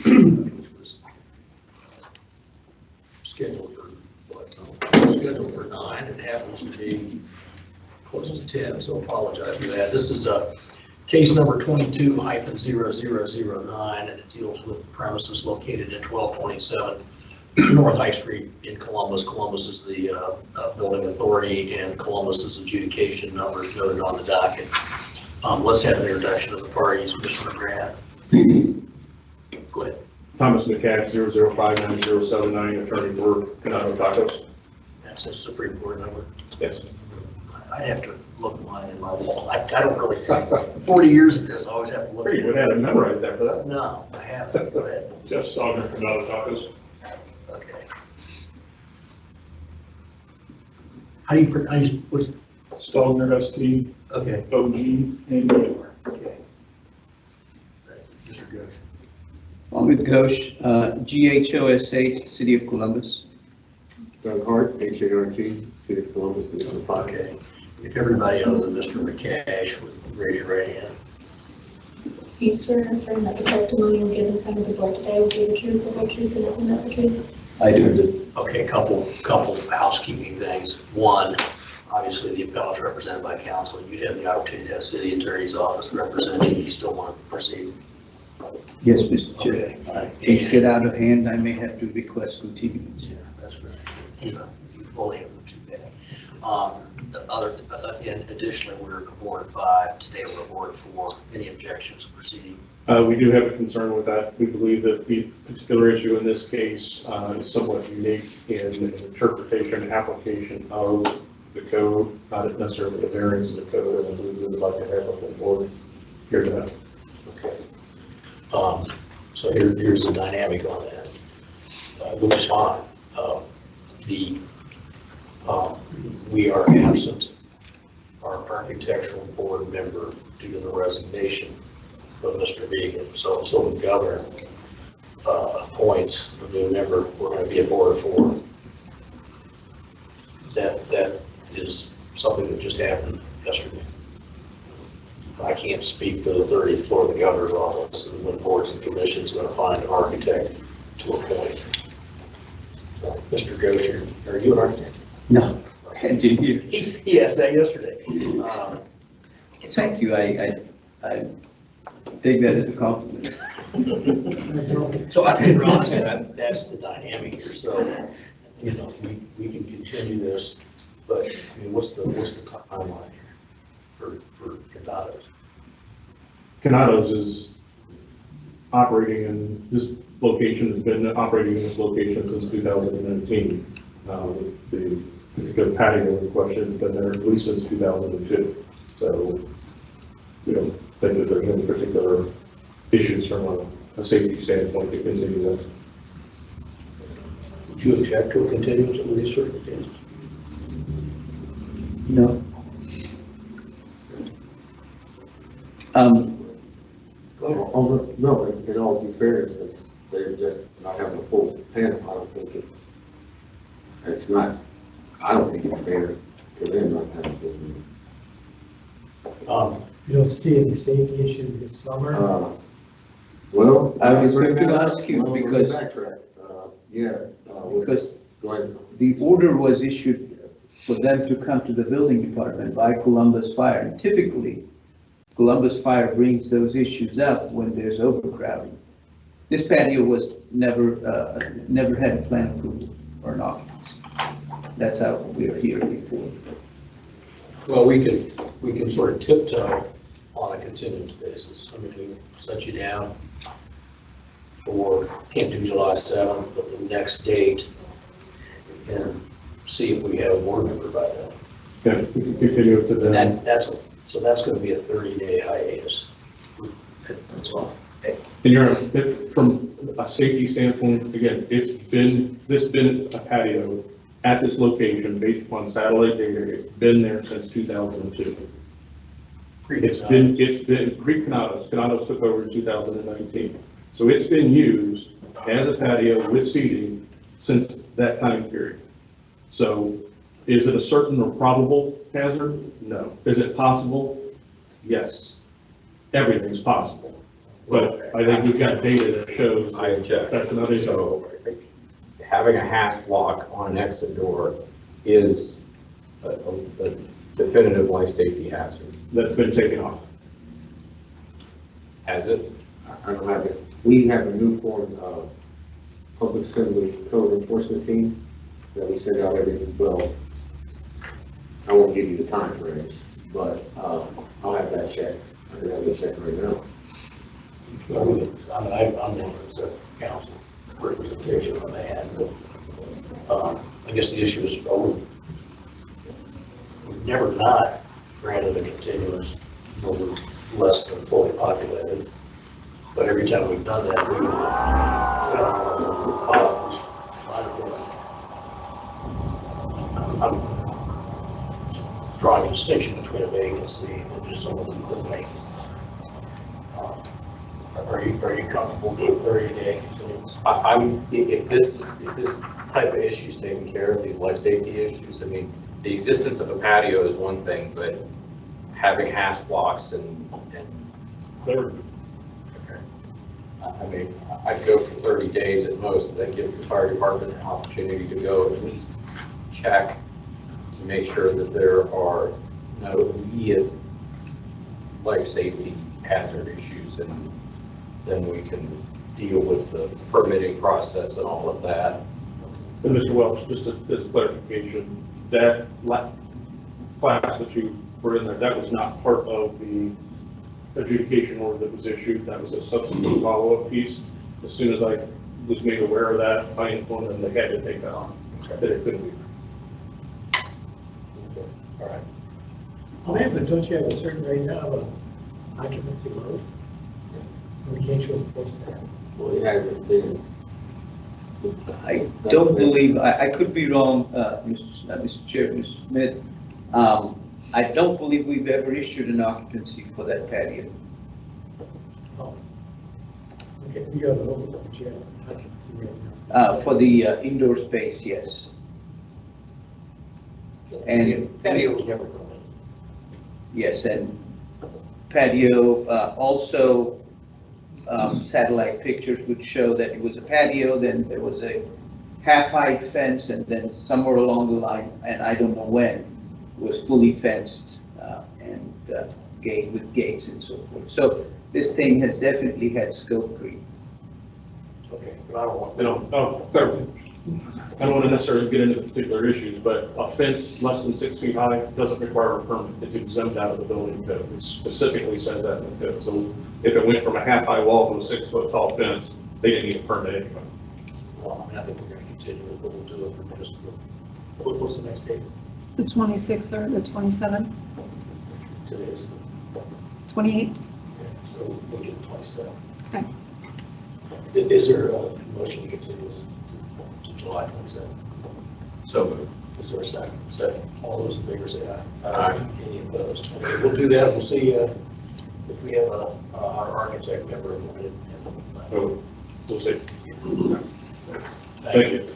which was scheduled for 9. It happens to be close to 10, so apologize for that. This is case number 22-0009, and it deals with premises located at 1227 North High Street in Columbus. Columbus is the building authority, and Columbus's adjudication number is noted on the docket. Let's have an introduction of the parties. Mr. McGrath. Go ahead. Thomas McCack, 0059-079, attorney for Canado Tacos. That's a Supreme Court number. Yes. I have to look mine in my wall. I don't really, 40 years at this, I always have to look. You would have it memorized after that. No, I haven't. Go ahead. Jeff Stogner, Canado Tacos. Okay. How do you, what's, Stogner, S-T, okay, O-G-N-E-R. okay. Mr. Ghosh. Ahmed Ghosh, GHOSH, City of Columbus. Doug Hart, H-A-R-T, City of Columbus, District 5. Okay. If everybody other than Mr. McCash would raise your right hand. Do you swear and affirm that the testimony you'll give in front of the board today will be the truth, the whole truth, and nothing but the truth? I do. Okay, couple housekeeping things. One, obviously the appellate is represented by counsel. You have the opportunity to have city attorney's office represent you. You still want to proceed? Yes, Mr. Chair. Okay. All right. Things get out of hand, I may have to request continuance. Yeah, that's right. You fully have the 2 day. The other, and additionally, we're a board of 5. Today we're a board of 4. Any objections to proceeding? We do have a concern with that. We believe that the particular issue in this case is somewhat unique in the interpretation and application of the code, not necessarily the variance of the code, and we would like to have a full board here to that. Okay. So here's the dynamic on that, which is fine. We are absent our architectural board member due to the resignation of Mr. Vegan. So until the governor appoints a new member, we're going to be a board of 4. That is something that just happened yesterday. I can't speak for the 30th floor of the governor's office and when boards and commissions are going to find an architect to appoint. Mr. Gosher, are you an architect? No, engineer. He asked that yesterday. Thank you, I take that as a compliment. So I think, honestly, that's the dynamic here. So, you know, we can continue this, but I mean, what's the timeline here for Canados? Canados is operating in this location, has been operating in this location since 2019. The particular patio in question has been there at least since 2002. So we don't think that there's any particular issues from a safety standpoint to continue that. Would you object to a continuance of these circumstances? No. No, in all due fairness, since they object not having a full panel, I don't think it's not, I don't think it's fair to them not having a full panel. You don't see any safety issues this summer? Well, I was going to ask you because, backtrack. because Go ahead. the order was issued for them to come to the building department by Columbus Fire. And typically, Columbus Fire brings those issues up when there's overcrowding. This patio was never had a plan approval or an occupancy. That's how we are here before. Well, we can sort of tiptoe on a continuance basis. I mean, we set you down for, can't do July 7th, but the next date, and see if we have a board member by then. Yeah, we can continue it to the. And so that's going to be a 30-day hiatus. That's all. And from a safety standpoint, again, this been a patio at this location based upon satellite data. It's been there since 2002. It's been pre-Canados. Canados took over in 2019. So it's been used as a patio with seating since that time period. So is it a certain or probable hazard? No. Is it possible? Yes. Everything's possible. But I think we've got data that shows I object. that's another issue. So having a hasp lock on an exit door is a definitive life safety hazard. That's been taken off. Has it? I don't have it. We have a new form of public assembly code enforcement team that we send out well, I won't give you the time frames, but I'll have that checked. I can have it checked right now. I'm the council representation on that, but I guess the issue is, we've never not granted a continuance over less than fully populated, but every time we've done that, we've I'm drawing a distinction between a vacancy and just someone who couldn't make it. Are you comfortable doing 30-day continuance? If this type of issue is taken care of, these life safety issues, I mean, the existence of a patio is one thing, but having hasp blocks and There, I mean, I'd go for 30 days at most. That gives the fire department an opportunity to go at least check to make sure that there are no immediate life safety hazard issues, and then we can deal with the permitting process and all of that. and Mr. Welch, just as clarification, that class that you were in there, that was not part of the adjudication order that was issued. That was a subsequent follow-up piece. As soon as I was made aware of that, I informed them they had to take that on, that it couldn't be. All right. Oh, yeah, but don't you have a certain rate now of occupancy load? Or can't you enforce that? Well, it hasn't been. I don't believe, I could be wrong, Mr. Chair, Mr. Smith. I don't believe we've ever issued an occupancy for that patio. Oh. Okay, you have a whole, but you have occupancy right now. For the indoor space, yes. And Patio was never permitted. yes, and patio, also satellite pictures would show that it was a patio, then there was a half-height fence, and then somewhere along the line, and I don't know when, was fully fenced and gate with gates and so forth. So this thing has definitely had scope creep. Okay, but I don't want. I don't want to necessarily get into the particular issues, but a fence less than 6 feet high doesn't require a permit. It's exempt out of the building code. It specifically says that in the code. So if it went from a half-high wall to a 6-foot tall fence, they didn't need a permit anyway. Well, I mean, I think we're going to continue it, but we'll do it for just, what's the next date? The 26th or the 27th, Today's the, 28th? so we'll do the 27th. Okay. Is there a motion to continue this to July 27th? So moved. Is there a second? Second. All those in favor say aye. Aye. Any opposed? Okay, we'll do that. We'll see if we have our architect member appointed. So we'll see. Thank you.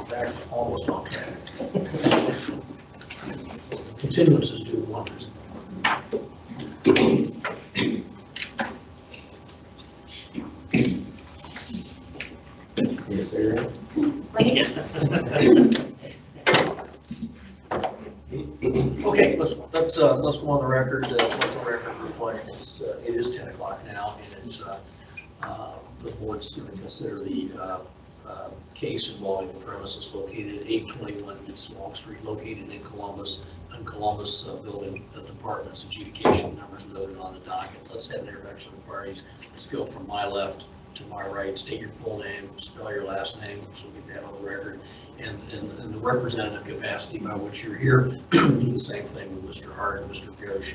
Back almost on track. Continuances do wonders. Yes, sir. Okay, let's go on the record. Let the record reflect it is 10 o'clock now, and it's the board's going to consider the case involving the premises located at 821 East Long Street, located in Columbus, and Columbus Building Department's adjudication numbers noted on the docket. Let's have an introduction of the parties. Let's go from my left to my right, state your full name, spell your last name, so we get that on the record, and the representative capacity by which you're here. Do the same thing with Mr. Hart and Mr. Ghosh.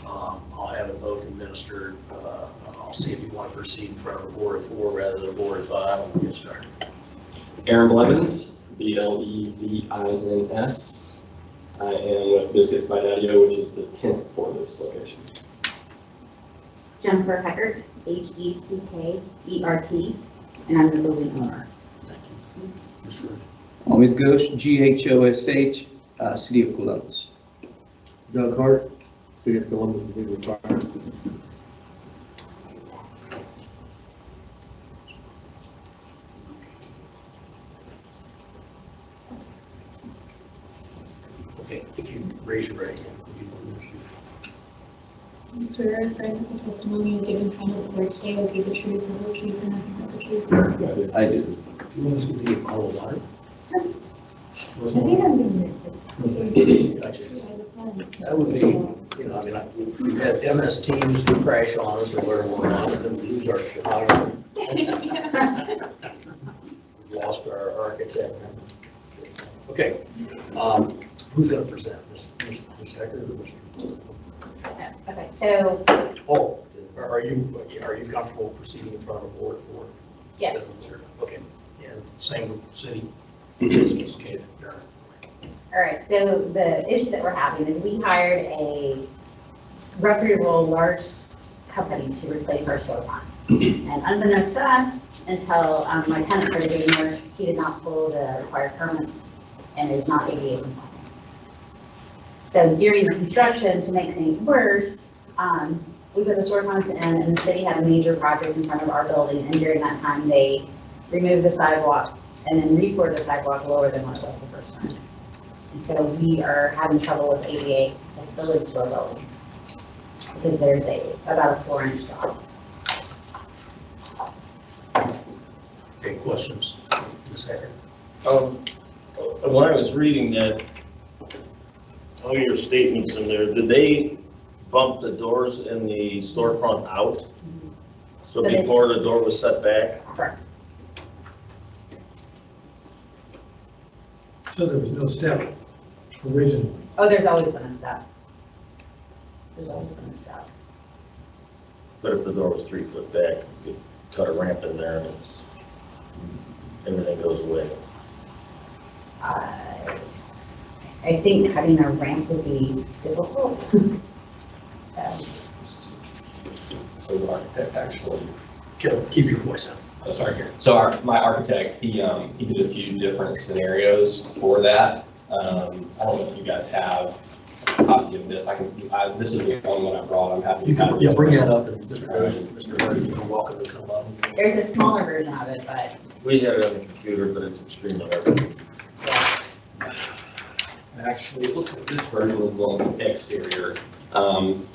I'll have it both administered. I'll see if you want to proceed in front of a board of 4 rather than a board of 5, and we'll get started. Aaron Blevins, Blevins. I am with Biscuits by Daddio, which is the 10th for this location. Jennifer Heckert, Heckert, and I'm the building owner. Thank you. Mr. Amit Ghosh, GHOSH, City of Columbus. Doug Hart, City of Columbus Division of Fire. Okay, if you raise your right hand. Do you swear or affirm that the testimony you give in front of the board today will be the truth, the whole truth, and nothing but the truth? Yes, I do. You want us to be a call of water? I think I'm going Gotcha. That would be, I mean, we've had MS Teams to crash on us or whatever we're on, and then we lose our photographer. We've lost our architect. Okay, who's going to present? Ms. Heckert or Mr.? Okay, so, Oh, are you comfortable proceeding in front of a board for? yes. Okay, and same with city? Okay, All right, so the issue that we're having is we hired a reputable large company to replace our storefronts. And unbeknownst to us, until my tenant started doing work, he did not pull the required permits and is not ADA compliant. So during the construction, to make things worse, we put the storefronts in, and the city had a major project in front of our building, and during that time, they removed the sidewalk and then repoured the sidewalk lower than what it was the first time. And so we are having trouble with ADA accessibility to our building because there's about a 4-inch drop. Okay, questions? Ms. Heckert? When I was reading that, all your statements in there, did they bump the doors in the storefront out? So before the door was set back? Correct. So there was no step originally. Oh, there's always been a step. There's always been a step. But if the door was 3 foot back, you could cut a ramp in there and everything goes away. I think having a ramp would be difficult. So the architect actually. Keep your voice up. Oh, sorry. So my architect, he did a few different scenarios for that. I don't know if you guys have a copy of this. This is the one that I brought. I'm happy to pass this. Yeah, bring that up, and Mr. Hurd, you're welcome to come up. There's a smaller version of it, but We had it on the computer, but it's extremely hard. Actually, it looks like this version is on the exterior. And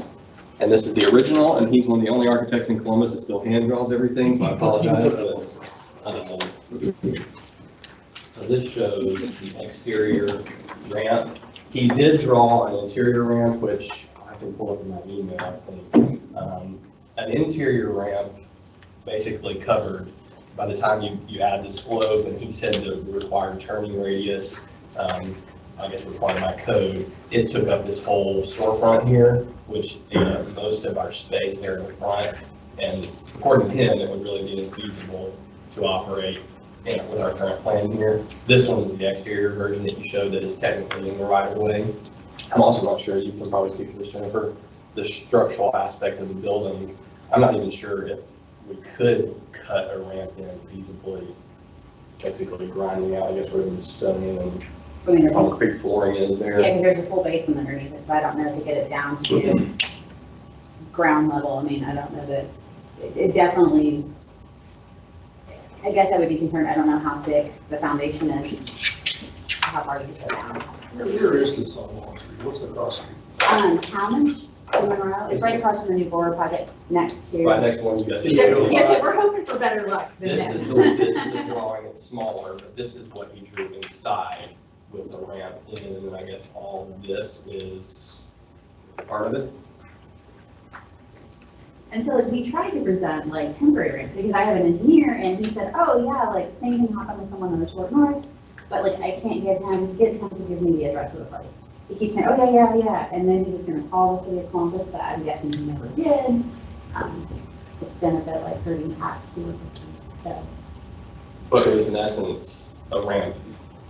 this is the original, and he's one of the only architects in Columbus that still hand draws everything, so I apologize. But, so this shows the exterior ramp. He did draw an interior ramp, which I can pull up in my email, I think. An interior ramp basically covered, by the time you add the slope, and he said the required turning radius, I guess required by code, it took up this whole storefront here, which ate up most of our space there in the front. And according to him, it would really be infeasible to operate with our current plan here. This one is the exterior version that you showed that is technically in the right of way. I'm also not sure, you can probably speak to this, Jennifer, the structural aspect of the building. I'm not even sure if we could cut a ramp in feasibly, basically grinding out, I guess, where the stone and concrete flooring is there. yeah, because there's a full basement underneath it, so I don't know to get it down to ground level. I mean, I don't know that it definitely, I guess I would be concerned. I don't know how thick the foundation is, how far you can go down. Where is this on Wall Street? What's the cross street? Talmadge, Monroe. It's right across from the new Borough project next to. Right next one, you got. Yes, so we're hoping for better luck than This that. is the drawing, it's smaller, but this is what he drew inside with the ramp in, and then I guess all of this is part of it. And so like we tried to present like temporary ramps because I have an engineer and he said, oh yeah, like same can happen with someone on the short north, but like I can't get him to give me the address of the place. He keeps saying, oh yeah, and then he was gonna call the city of Columbus, but I'm guessing he never did. It's been a bit like herding cats too. So. But it was in essence a ramp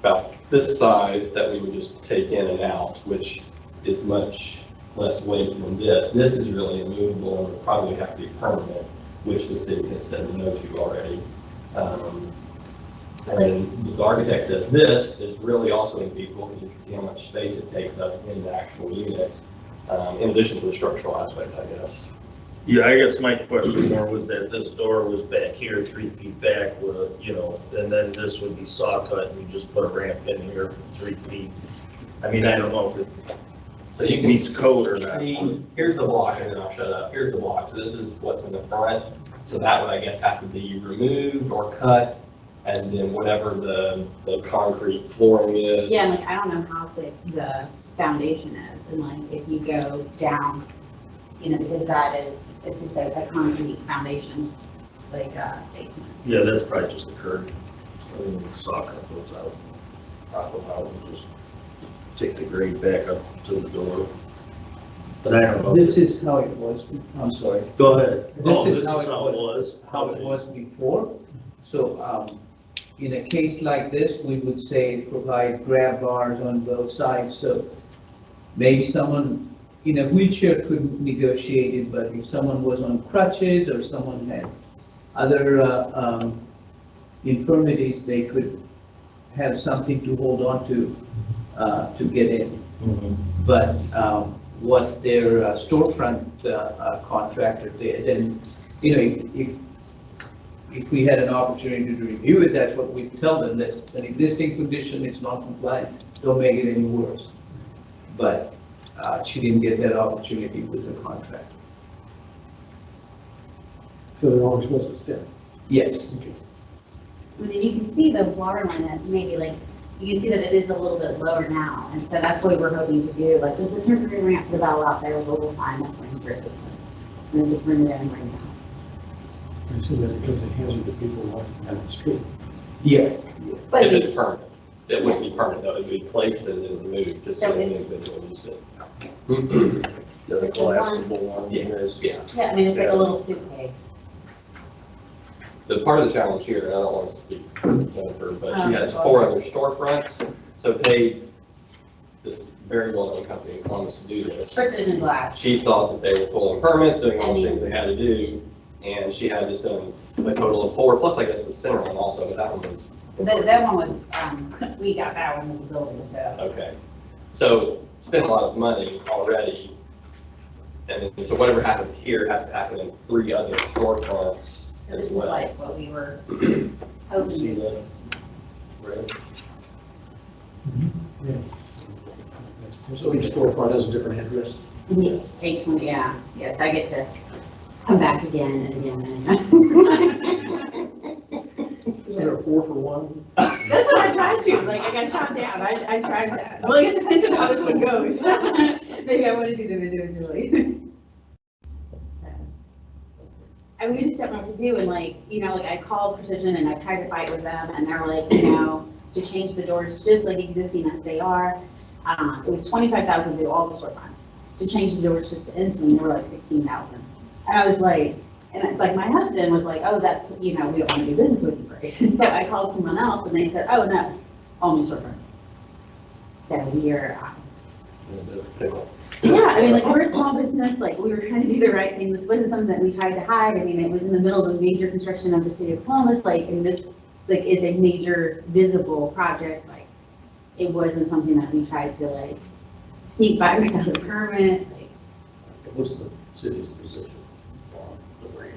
about this size that we would just take in and out, which is much less weight than this. This is really immovable and would probably have to be permanent, which the city has said no to already. And then the architect says this is really also infeasible because you can see how much space it takes up in the actual unit, in addition to the structural aspects, I guess. Yeah, I guess my question more was that this door was back here, 3 feet back with, you know, and then this would be saw cut and you just put a ramp in here for 3 feet. I mean, I don't know if it meets code or not. Here's the block, and then I'll shut up. Here's the block. So this is what's in the front. So that would, I guess, have to be removed or cut, and then whatever the concrete flooring is. Yeah, like I don't know how thick the foundation is, and like if you go down, you know, because it's just a concrete foundation, like basement. Yeah, that's probably just a curb. I mean, the saw cut goes out, pop them out and just take the grade back up to the door. But I don't know. This is how it was, I'm sorry. Go ahead. This is how it was before. So, in a case like this, we would say provide grab bars on both sides. So maybe someone in a wheelchair could negotiate it, but if someone was on crutches or someone had other infirmities, they could have something to hold on to get in. But what their storefront contractor did, and you know, if we had an opportunity to review it, that's what we tell them, that it's an existing condition, it's not compliant, don't make it any worse. But she didn't get that opportunity with the contractor. So they're always supposed to stay? Yes. I mean, you can see the water line that maybe like, you can see that it is a little bit lower now. And so that's what we're hoping to do. Like there's a temporary ramp for the bell out there with a little sign that's running through this. And then just bring it in right now. And so that it becomes a hazard to people walking down the street. Yeah. But if it's permanent. It wouldn't be permanent though, it'd be placed and then removed, just so So the it's- individual used it. The collapsible one. Yeah, Yeah, I mean, it's like a little suitcase. The part of the challenge here, and I don't want to speak for Jennifer, but she has 4 other storefronts, so paid this very well-known company in Columbus to do this. Precision glass. She thought that they were pulling permits, doing all the things they had to do, and she had just done a total of 4, plus I guess the center one also, but that one was. That one was, we got that one with the building, so. Okay, so spent a lot of money already, and then, so whatever happens here has to happen in 3 other storefronts So as this is well. like what we were hoping. See to- the red? So each storefront has a different address? Yes. 820, yeah, yes, I get to come back again and again. Is there a 4 for 1? That's what I tried to, like, I got shot down, I tried that. Well, I guess it depends on how this one goes. Maybe I want to do them individually. I mean, we just don't know what to do, and like, you know, like I called Precision and I tried to fight with them, and they're like, you know, to change the doors just like existing as they are. It was $25,000 to do all the storefronts. To change the doors just to in-swing, they were like $16,000. And I was like, and it's like my husband was like, oh, that's, you know, we don't want to do business with you, Grace. And so I called someone else and they said, oh, no, only storefronts. So we're, yeah, I mean, like we're a small business, like we were trying to do the right thing. This wasn't something that we tried to hide. I mean, it was in the middle of a major construction of the city of Columbus, like, and this, like, is a major visible project. Like, it wasn't something that we tried to like sneak by without a permit. Like, What's the city's position on the ramp?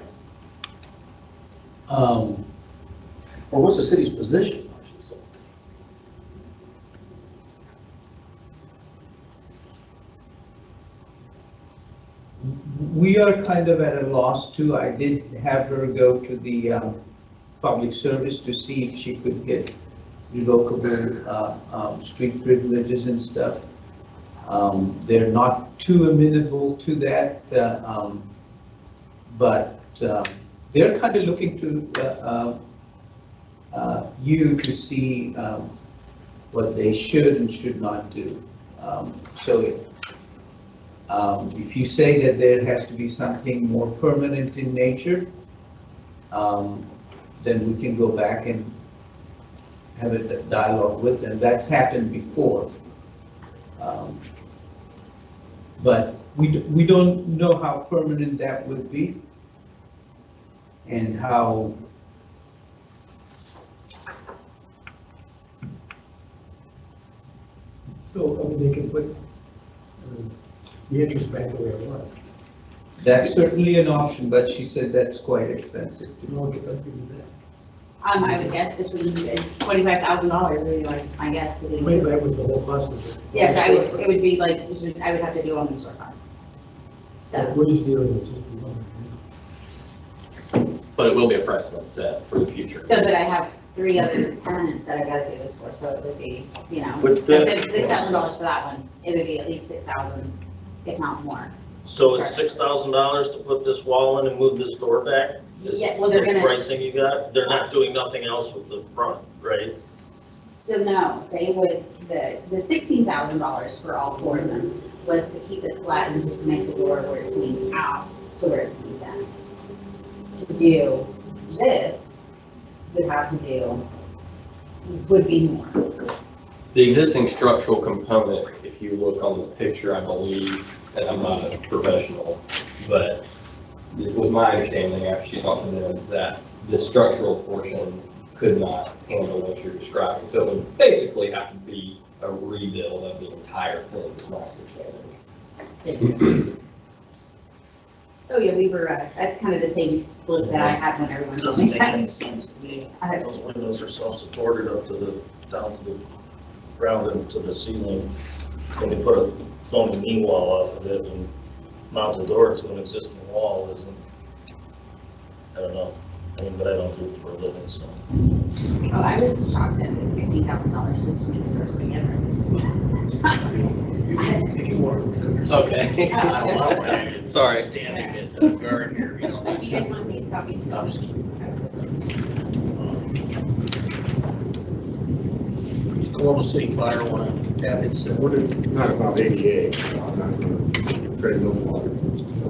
Or what's the city's position, I should say? We are kind of at a loss too. I did have her go to the public service to see if she could get revocable street privileges and stuff. They're not too amenable to that, But they're kind of looking to you to see what they should and should not do. So if you say that there has to be something more permanent in nature, then we can go back and have a dialogue with them. That's happened before. But we don't know how permanent that would be and how So, I mean, they can put the interest back the way it was. that's certainly an option, but she said that's quite expensive. No expensive than that. I would guess between $25,000 would be like, my guess would be. 25 was the whole cost of it. Yes, it would be like, I would have to do on the storefronts. So, We're just dealing with just the one. But it will be a precedent set for the future. so that I have 3 other tenants that I gotta do this for, so it would be, you know, But if it's $6,000 for that one, it would be at least 6,000, if not more. So it's $6,000 to put this wall in and move this door back? Yeah, well, they're The gonna, pricing you got? They're not doing nothing else with the front, right? so no, they would, the $16,000 for all 4 of them was to keep it flat and just to make the door where it means out to where it means in. To do this, would be more. The existing structural component, if you look on the picture, I believe, and I'm not a professional, but it was my understanding after she talked to them that the structural portion could not handle what you're describing. So it would basically have to be a rebuild of the entire thing, is my understanding. Oh, yeah, we were, that's kind of the same look that I had when everyone told Doesn't me make that. any sense to me. Those windows are self-supported up to the, down to the ground and to the ceiling. When you put a foamy knee wall off of it and mount the door to an existing wall isn't, I don't know. I mean, but I don't do it for a living, so. Oh, I was shocked that it's $16,000 just to be the first one ever. If you want to consider. Okay. Sorry. Standing at the guard here, you know. If you guys want these copies. I'm just kidding. Columbus City Fire want to have it said. Not about ADA, I'm not going to tread no water.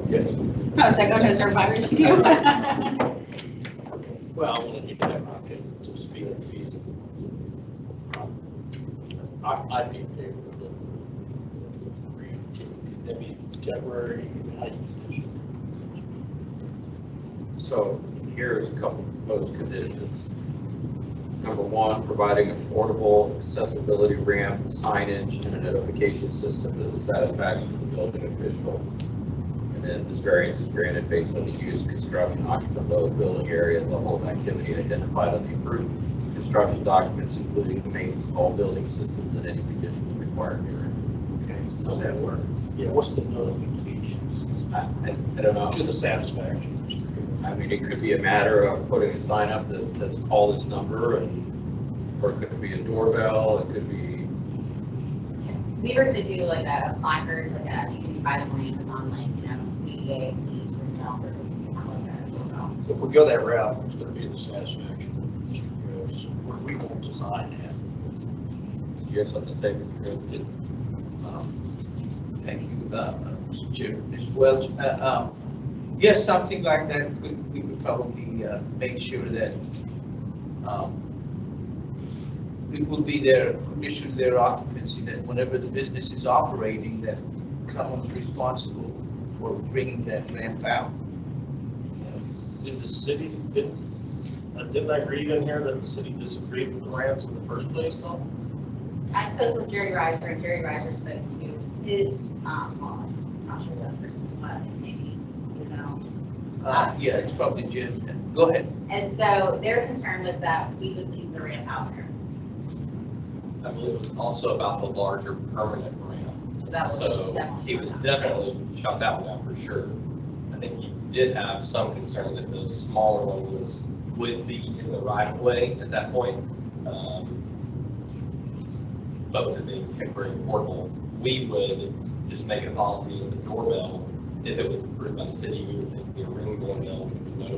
Yes. Oh, is that going to a survivor review? Well, when you do that, to speak of fees. I'd be in favor of it. That'd be temporary. So here's a couple of proposed conditions. Number 1, providing affordable accessibility ramp, signage, and a notification system to the satisfaction of the building official. And then this variance is granted based on the use, construction, occupant load, building area, and level of activity identified on the approved construction documents, including the maintenance of all building systems and any conditions required herein. Okay, does that work? Yeah, what's the notifications? I don't know. To the satisfaction. I mean, it could be a matter of putting a sign up that says call this number, and, or it could be a doorbell, it could be. We were gonna do like a placard, like you can buy them on Amazon, like, you know, BBA, please, or something like that. If we go that route, it's going to be the satisfaction of Mr. Groves, where we won't design that. Did you have something to say, Mr. Groves? Thank you, Mr. Chair. Ms. Welch, yes, something like that, we could probably make sure that it will be their condition, their occupancy, that whenever the business is operating, that someone's responsible for bringing that ramp out. Did the city, didn't I read in here that the city disagreed with the ramps in the first place, though? I spoke with Jerry Reiser, and Jerry Reiser spoke to his boss, not sure that person was, maybe, you know. Yeah, it's probably Jim. Go ahead. And so their concern was that we would leave the ramp out there. I believe it was also about the larger permanent ramp. That was So definitely he was definitely shot that one down for sure. I think he did have some concern that the smaller one would be in the right of way at that point. But with it being temporary and portable, we would just make a policy of the doorbell. If it was approved by the city, we would think the ring going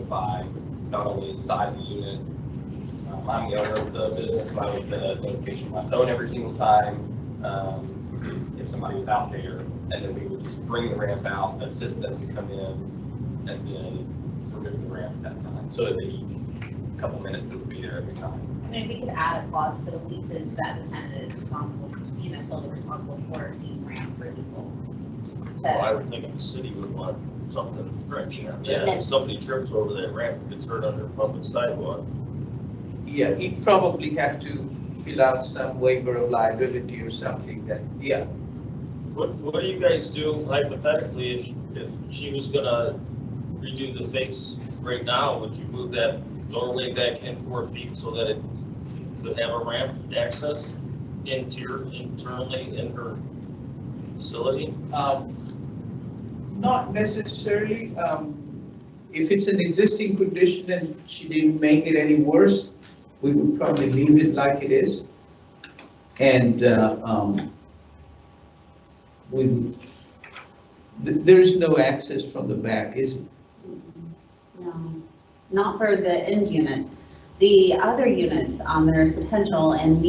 notify not only inside the unit. I'm the owner of the business, so I would get a notification on my phone every single time if somebody was out there, and then we would just bring the ramp out, assist them to come in, and then remove the ramp at that time. So it'd be a couple minutes that would be there every time. I mean, we could add a clause to the leases that the tenant is responsible, solely responsible for the ramp for people. Well, I would think the city would want something directing on that. If somebody trips over that ramp, it gets hurt on their public sidewalk. Yeah, he'd probably have to fill out some waiver of liability or something that, yeah. What do you guys do hypothetically if she was gonna redo the face right now? Would you move that doorway back in 4 feet so that it could have a ramp access internally in her facility? Not necessarily. If it's an existing condition and she didn't make it any worse, we would probably leave it like it is. And there's no access from the back, is it? No, not for the end unit. The other units, there's potential, and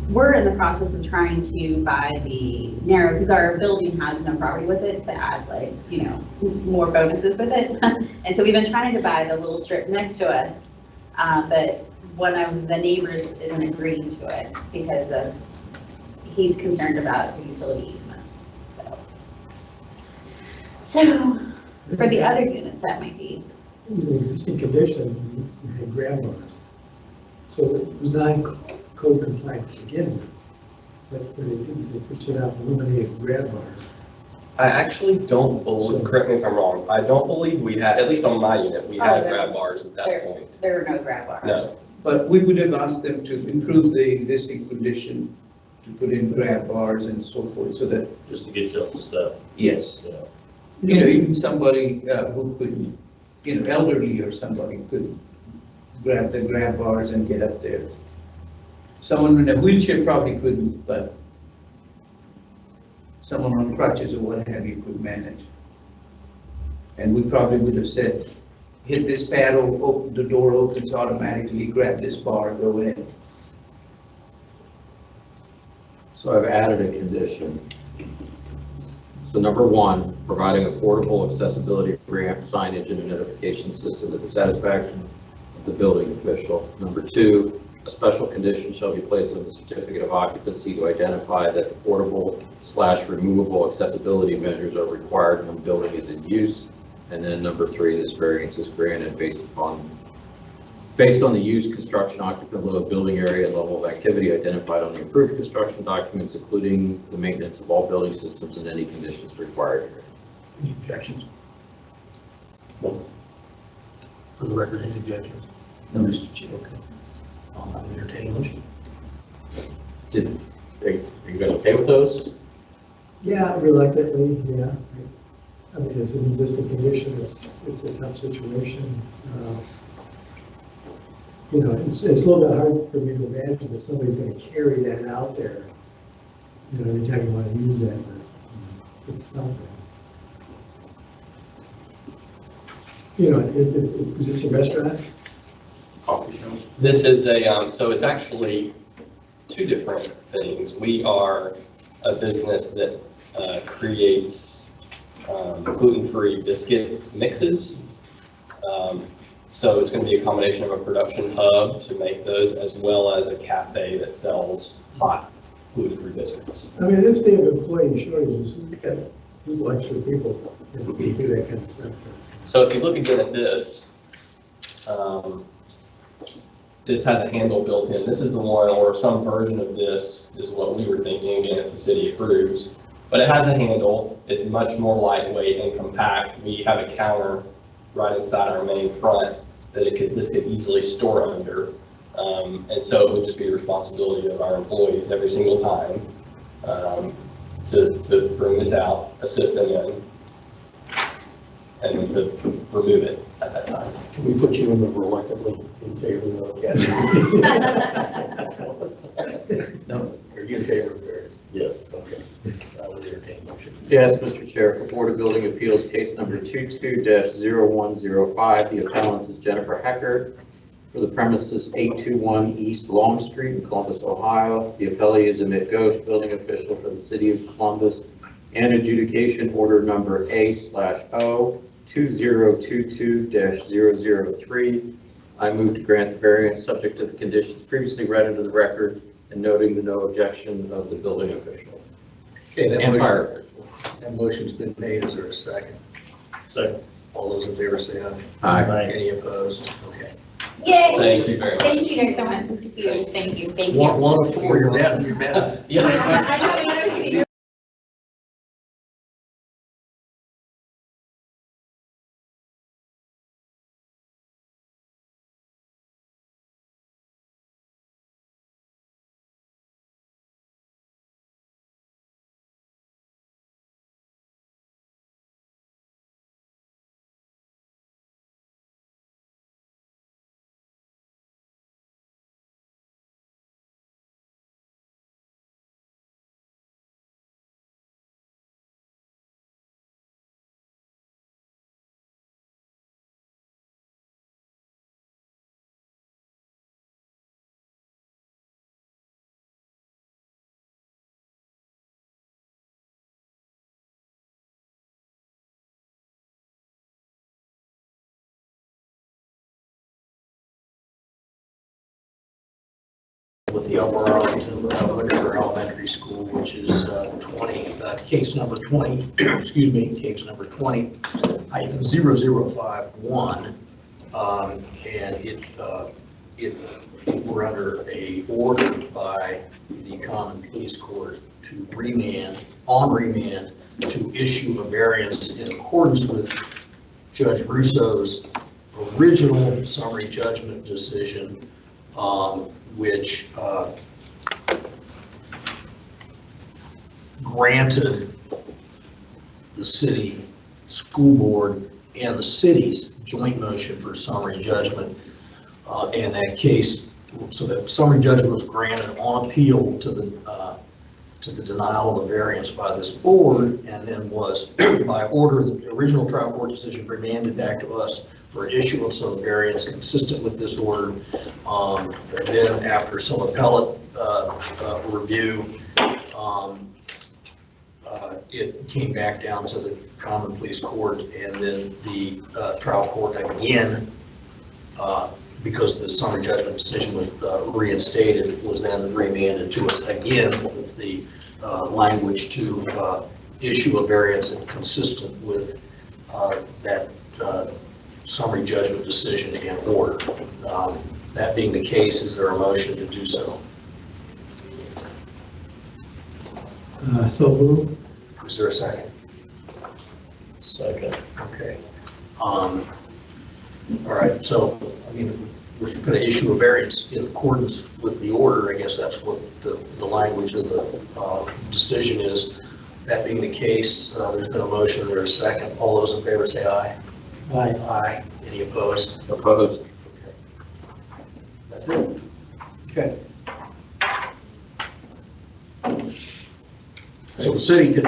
we're in the process of trying to buy the narrow, because our building has no property with it, to add more bonuses with it. And so we've been trying to buy the little strip next to us, but one of the neighbors isn't agreeing to it because he's concerned about the utility easement. So for the other units, that might be. It was an existing condition, it had grab bars. So it was non-code compliant to begin with. But what they did is they put it out, eliminated grab bars. I actually don't believe, correct me if I'm wrong, I don't believe we had, at least on my unit, we had grab bars at that point. There were no grab bars. No. But we would have asked them to improve the existing condition, to put in grab bars and so forth, so that. Just to get you up to step. Yes. Yeah. Even somebody who could, elderly or somebody could grab the grab bars and get up there. Someone in a wheelchair probably couldn't, but someone on crutches or what have you could manage. And we probably would have said, hit this paddle, the door opens automatically, grab this bar, go in. So I've added a condition. So number 1, providing a portable accessibility ramp, signage, and a notification system to the satisfaction of the building official. Number 2, a special condition shall be placed on the certificate of occupancy to identify that the portable/removable accessibility measures are required when the building is in use. And then number 3, this variance is granted based on the use, construction, occupant load, building area, and level of activity identified on the approved construction documents, including the maintenance of all building systems and any conditions required. Any objections? No. For the record, any objections? No, Mr. Chair. Okay. I'll entertain a motion. Are you guys okay with those? Yeah, reluctantly, yeah. I mean, it's an existing condition, it's a tough situation. It's a little bit hard for me to imagine that somebody's going to carry that out there. Anytime you want to use that, but it's something. Is this a restaurant? Coffee shop. This is so it's actually 2 different things. We are a business that creates gluten-free biscuit mixes. So it's going to be a combination of a production hub to make those, as well as a cafe that sells hot gluten-free biscuits. I mean, this day of employee shortages, we've got extra people that do that kind of stuff. So if you look again at this, this has a handle built in. This is the one, or some version of this is what we were thinking, again, if the city approves. But it has a handle. It's much more lightweight and compact. We have a counter right inside our main front that this could easily store under. And so it would just be the responsibility of our employees every single time to bring this out, assist them in, and then to remove it at that time. Can we put you in the reluctantly in favor of category? No. Are you in favor of variance? Yes. Okay. I would entertain a motion. Yes, Mr. Chair, for Board of Building Appeals, case number 22-0105, the appellant is Jennifer Heckert for the premises 821 East Long Street in Columbus, Ohio. The appellee is Amit Ghosh, building official for the City of Columbus, and adjudication order number A/O 2022-003. I move to grant the variance subject to the conditions previously read into the record and noting the no objection of the building official. Okay, that And fire motion, official. that motion's been made. Is there a second? Second. All those in favor say aye. Aye. Any opposed? Okay. Yay! Thank you very much. Thank you guys so much. This is huge. Thank you. Thank you. One of four, you're bad, you're bad. I haven't noticed. With the Upper Arlington Windermere Elementary School, which is case number 20, excuse me, case number 20-0051. And we're under a order by the Common Pleas Court to remand to issue a variance in accordance with Judge Russo's original summary judgment decision, which granted the city school board and the city's joint motion for summary judgment. In that case, so that summary judgment was granted on appeal to the denial of the variance by this board, and then was by order, the original trial court decision remanded back to us for issuance of the variance consistent with this order. And then after some appellate review, it came back down to the Common Pleas Court, and then the trial court again, because the summary judgment decision was reinstated, was then remanded to us again with the language to issue a variance consistent with that summary judgment decision and order. That being the case, is there a motion to do so? So moved. Is there a second? Second. Okay. All right, so, I mean, we're going to issue a variance in accordance with the order. I guess that's what the language of the decision is. That being the case, there's been a motion or a second. All those in favor say aye. Aye. Aye. Any opposed? Opposed. Okay. That's it. Okay. So the city could,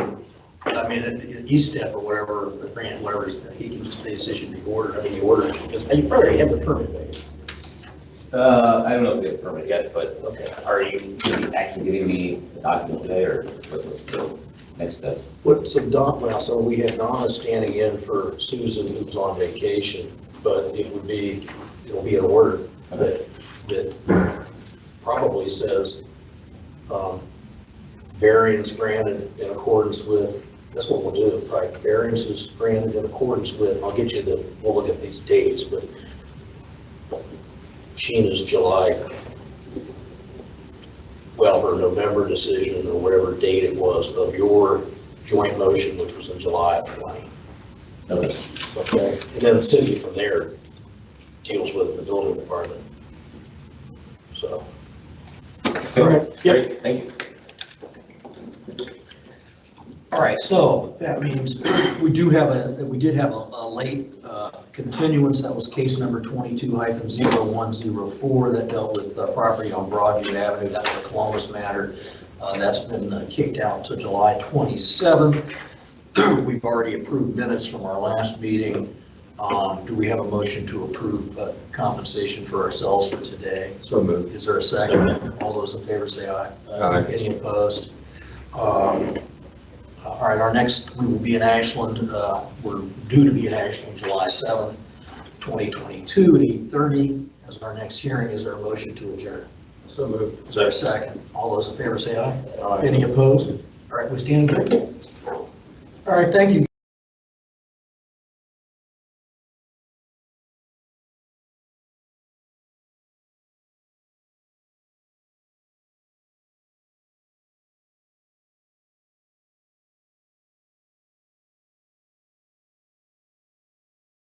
I mean, at ESTEP or wherever, the grant, whatever, he can just, they just issue the order, I mean, the order, because you probably have the permit, maybe. I don't know if we have a permit yet, but Okay. are you actually giving me the document today, or what's the next steps? What, so so we have Donna standing in for Susan, who's on vacation, but it'll be an order that probably says, variance granted in accordance with, that's what we'll do, right? Variance is granted in accordance with, we'll look at these dates, but Sheena's July, well, her November decision or whatever date it was of your joint motion, which was in July of 20. Okay, and then the city from there deals with the building department. So. All right. Great, thank you. All right, so that means we did have a late continuance. That was case number 22-0104 that dealt with property on Broadview Avenue. That's a Columbus matter. That's been kicked out to July 27th. We've already approved minutes from our last meeting. Do we have a motion to approve compensation for ourselves for today? So moved. Is there a second? All those in favor say aye. Aye. Any opposed? All right, our next, we will be in Ashland. We're due to be in Ashland July 7th, 2022 at 8:30. As our next hearing, is there a motion to adjourn? So moved. Is there a second? All those in favor say aye. Aye. Any opposed? All right, we stand adjourned. All right, thank you.